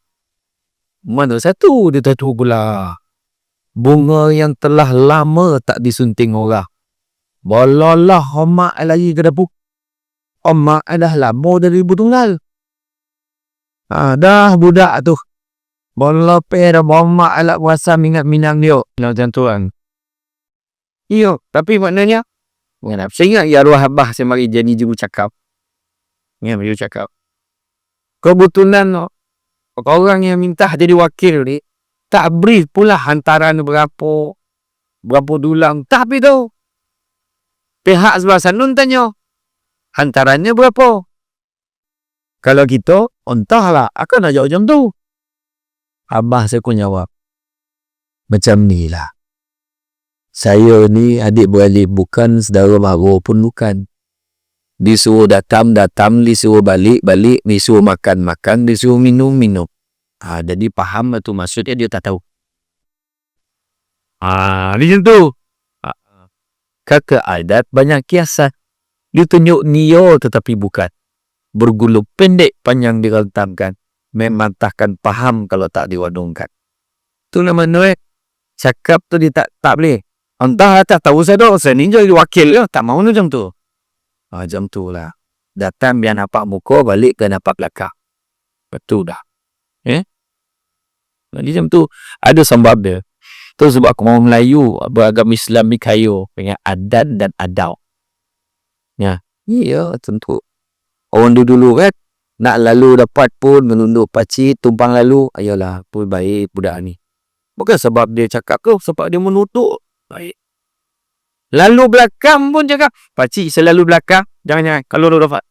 Mana satu dia tahu pula. Bunga yang telah lama tak disunting orang. Balalah omak lagi ke dapur. Omak dah lama dari ibu tunggal. Dah budak tu. Bala pe dah omak alat puasa minat-minang dia. Macam tu kan. Iyo, tapi maknanya mengenai saya ingat ya arwah abah saya mari jadi juru cakap. Ya, juru cakap. Kebetulan orang yang minta jadi wakil ni tak brief pula hantaran berapa dulang. Tapi tu pihak sebelah sana tanya hantarannya berapa. Kalau kita entahlah akan nak jawab macam tu. Abah saya pun jawab macam ni lah. Saya ni adik-beradik bukan, saudara mara pun bukan. Disuruh datang, disuruh balik, disuruh makan, disuruh minum. Jadi faham tu maksudnya dia tak tahu. Macam tu. Kakak adat banyak kiasan. Dia tunjuk niyo tetapi bukan. Bergulung pendek panjang direntamkan. Memang takkan faham kalau tak diwadungkan. Tu namanya cakap tu dia tak boleh. Entah tak tahu saya ni jadi wakil ke, tak mau macam tu. Macam tu lah. Datang biar nampak muka, balik ke nampak belakang. Betul dah. Jadi macam tu. Ada sebab dia. Tu sebab orang Melayu beragam Islam ni kaya dengan adat dan adab. Ya. Iya, tentu. Orang dulu kan, nak lalu dapat pun menunduk pakcik, tumpang lalu. Ayolah, pun baik budak ni. Bukan sebab dia cakap ke, sebab dia menutup. Baik. Lalu belakang pun cakap, pakcik selalu belakang. Jangan. Kalau lu dapat.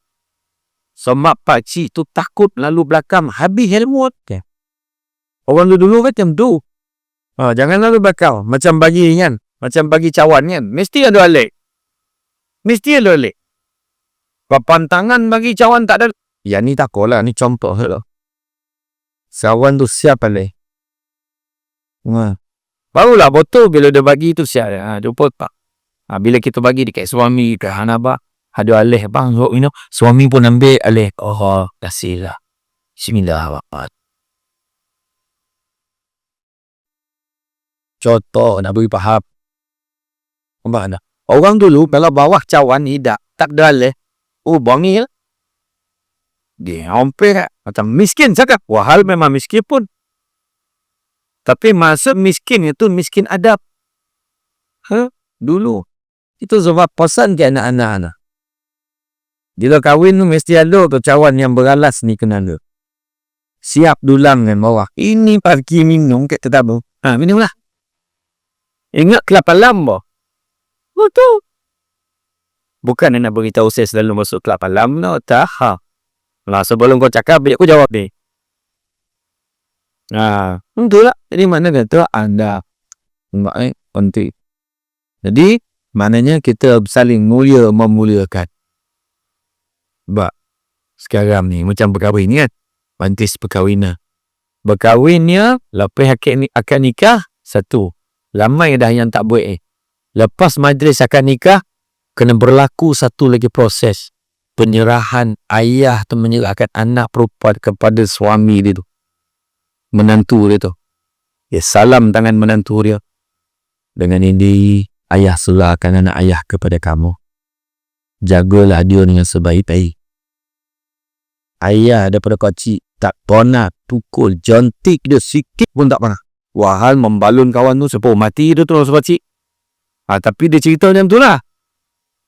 Sebab pakcik tu takut lalu belakang. Habis helmet. Okay. Orang dulu kan macam tu. Jangan lalu belakang. Macam bagi kan. Macam bagi cawan kan. Mesti ada alik. Papan tangan bagi cawan tak ada. Ya ni tak kolah. Ni contoh lah. Cawan tu siap alik. Barulah betul bila dia bagi tu siap. Dia potong. Bila kita bagi dekat suami ke Hanabah, ada alih bang, suami pun ambil alih. Kasihlah. Bismillahirrahmanirrahim. Contoh nak beri faham. Mana? Orang dulu kalau bawah cawan ni tak ada alih. Bangil. Dia hampir macam miskin cakap. Wahal memang miskin pun. Tapi maksud miskin itu miskin adab. Dulu. Itu sebab pesan ke anak-anak. Bila kahwin tu mesti ada tu cawan yang beralas ni kena ada. siap dulang dengan bawah. Ini pergi minum kat tetamu. Minumlah. Ingat kelapa lam boh. Betul. Bukan nak beritahu saya selalu masuk kelapa lam no, tak. Lah sebelum kau cakap, biar aku jawab ni. Betul lah. Jadi mana kata anda penting. Jadi maknanya kita saling memuliakan. Sebab sekarang ni macam berkahwin kan, mantis perkahwinan. Berkahwinnya lepas akan nikah, satu, ramai dah yang tak buat lepas majlis akad nikah kena berlaku satu lagi proses penyerahan ayah tu menyerahkan anak perempuan kepada suami dia tu, menantu dia tu. Salam tangan menantu dia, dengan ini ayah serahkan anak ayah kepada kamu, jagalah dia dengan sebaik-baik. Ayah daripada kecil tak pernah pukul, jontik dia sikit pun tak pernah. Wahal membalun kawan tu sampai mati dia terus kecil. Tapi dia cerita macam tu lah.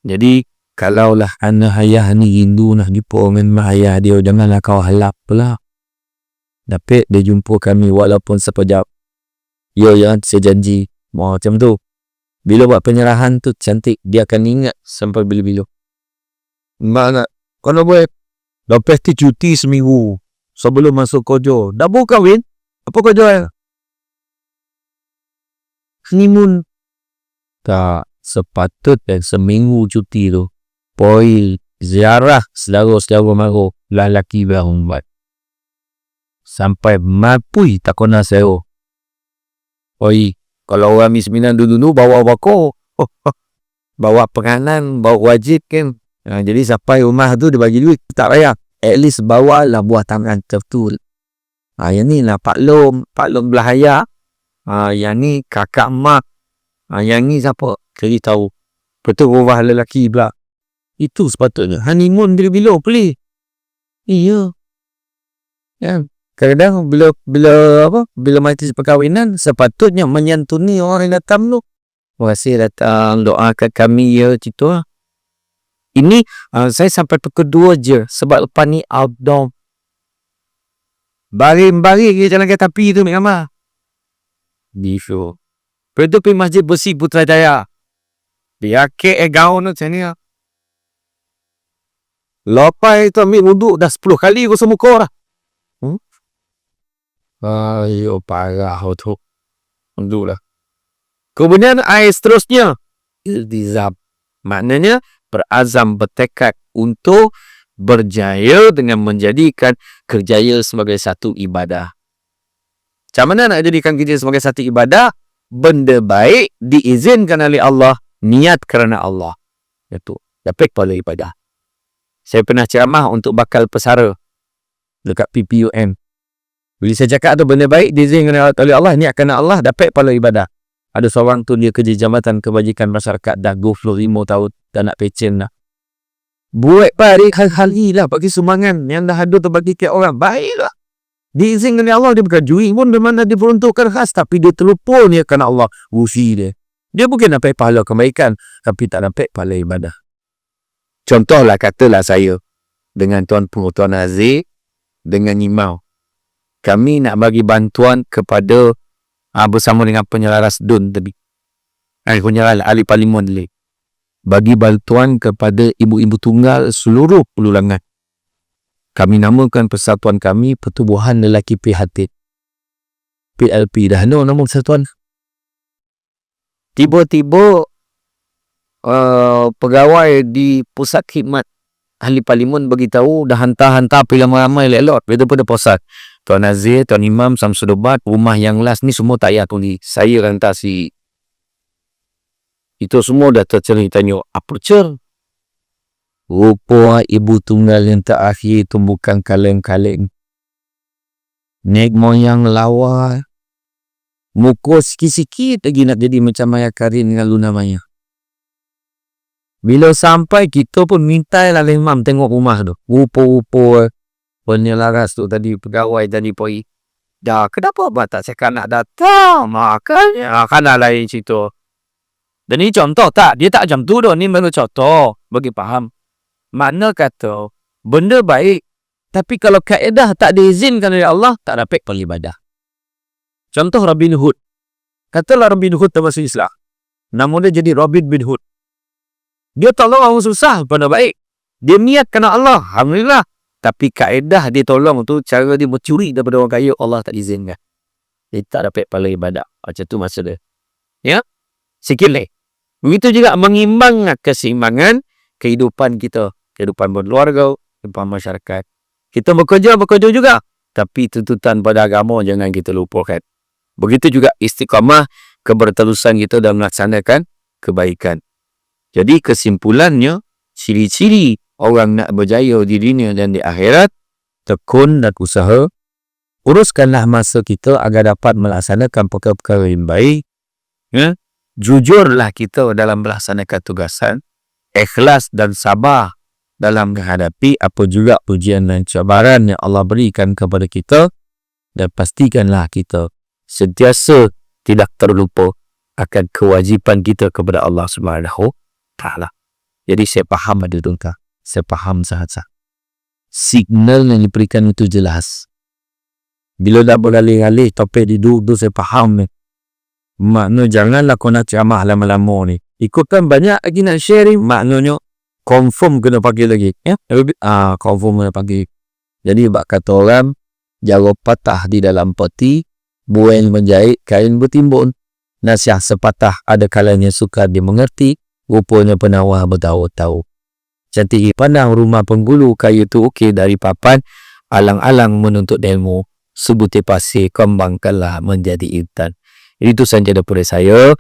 Jadi kalaulah anak ayah ni rindu nak jumpa dengan mak ayah dia, janganlah kau halap pula. Dapat dia jumpa kami walaupun sekejap. Ya, saya janji. Macam tu. Bila buat penyerahan tu cantik, dia akan ingat sampai bila-bila. Mana kalau buat lepas tu cuti seminggu sebelum masuk kerja, dah baru kahwin, apa kerja? Honeymoon. Tak sepatutnya seminggu cuti tu pergi ziarah saudara-saudara mara lelaki berumbat sampai mapui tak kena sewa. Kalau orang misminan dulu bawa bako, bawa penganan, bawa wajib kan. Jadi sampai rumah tu dia bagi duit tak payah, at least bawa lah buah tangan tertul. Yang ni lah Pak Long belah ayah. Yang ni kakak mak. Yang ni siapa? Jadi tahu. Betul rumah lelaki pula. Itu sepatutnya. Honeymoon bila-bila boleh. Iya. Ya. Kadang-kadang bila majlis perkahwinan sepatutnya menyantuni orang yang datang tu. Terima kasih datang, doakan kami ya, gitu lah. Ini saya sampai pukul 2 je sebab lepas ni outdoor. Baring-baring je jalan kereta api tu, Mek Amal. Bifu. Lepas tu pergi Masjid Besi Putrajaya. Biar gaun tu macam ni lah. Lepas tu ambil wuduk dah 10 kali gosok muka dah. Ayo parah tu. Alhamdulillah. Kemudian ayat seterusnya, iltizam. Maknanya berazam, bertekad untuk berjaya dengan menjadikan kerjaya sebagai satu ibadah. Macam mana nak jadikan kerja sebagai satu ibadah? Benda baik diizinkan oleh Allah, niat kerana Allah. Itu dapat pahala ibadah. Saya pernah ceramah untuk bakal pesara dekat PPUM. Bila saya cakap tu benda baik diizinkan oleh Allah, niat kerana Allah, dapat pahala ibadah. Ada seorang tu dia kerja Jabatan Kebajikan Masyarakat dah 25 tahun dah nak pecen dah. Buat baik hal-hal ni lah, bagi sumbangan yang dah ada tu bagi ke orang. Baiklah. Diizinkan oleh Allah, dia bukan jui pun di mana dia peruntukkan khas, tapi dia terlupa ni kerana Allah wusi dia. Dia bukan dapat pahala kebaikan, tapi tak dapat pahala ibadah. Contohlah katalah saya dengan Tuan Aziz, dengan Imam. Kami nak bagi bantuan kepada bersama dengan penyelaras DUN tadi. Penyelaras ahli parlimen tadi. Bagi bantuan kepada ibu-ibu tunggal seluruh pelulangan. Kami namakan persatuan kami Pertubuhan Lelaki Prihatin. PLP dah ada nama persatuan. Tiba-tiba pegawai di pusat khidmat ahli parlimen beritahu dah hantar-hantar pergi ramai-ramai elok daripada pusat. Tuan Aziz, Tuan Imam, Samsudobat, rumah yang last ni semua tak payah tulis. Saya hantar si itu semua dah terceritanya. Apa cer? Rupa ibu tunggal yang terakhir itu bukan kaleng-kaleng. Nek moyang lawa. Muka sikit-sikit lagi nak jadi macam Maya Karin dengan Luna Maya. Bila sampai kita pun minta lah Imam tengok rumah tu. Rupa-rupa penyelaras tu tadi, pegawai tadi pergi. Dah kenapa abang tak cakap nak datang? Makanya kan lain cerita. Dan ni contoh tak? Dia tak macam tu dah. Ni baru contoh. Bagi faham. Makna kata, benda baik Tapi kalau kaedah tak diizinkan oleh Allah, tak dapat beribadah. Contoh Robin Hood. Katalah Robin Hood termasuk Islam. Nama dia jadi Robin bin Hood. Dia tolong orang susah pada baik. Dia niat kerana Allah. Alhamdulillah. Tapi kaedah dia tolong tu, cara dia mencuri daripada orang kaya, Allah tak izinkan. Dia tak dapat pahala ibadah. Macam tu maksud dia. Ya? Sikit lagi. Begitu juga mengimbangkan keseimbangan kehidupan kita. Kehidupan berkeluarga, kehidupan masyarakat. Kita bekerja juga. Tapi tuntutan pada agama jangan kita lupakan. Begitu juga istiqamah keberterusan kita dalam melaksanakan kebaikan. Jadi kesimpulannya, ciri-ciri orang nak berjaya di dunia dan di akhirat, tekun dan usaha. Uruskanlah masa kita agar dapat melaksanakan perkara-perkara yang baik. Ya? Jujurlah kita dalam melaksanakan tugasan. Ikhlas dan sabar dalam menghadapi apa juga ujian dan cabaran yang Allah berikan kepada kita. Dan pastikanlah kita sentiasa tidak terlupa akan kewajipan kita kepada Allah Subhanahu Ta'ala. Jadi saya faham ada tuan-tuan. Saya faham sahaja. Signal yang diberikan itu jelas. Bila dah beralih-alih topik di dulu saya faham ni. Makna janganlah kau nak ceramah lama-lama ni. Ikutkan banyak lagi nak sharing. Maknanya confirm kena pakai lagi. Ya? Confirm kena pakai. Jadi bak kata orang, jaga patah di dalam peti, buail menjahit, kain bertimbun. Nasihat sepatah ada kalanya sukar dimengerti, rupanya penawar bertahu-tahu. Cantik pandang rumah penggulu, kayu tu okey dari papan, alang-alang menuntut ilmu, sebutir pasir kembangkanlah menjadi intan. Itu saja daripada saya.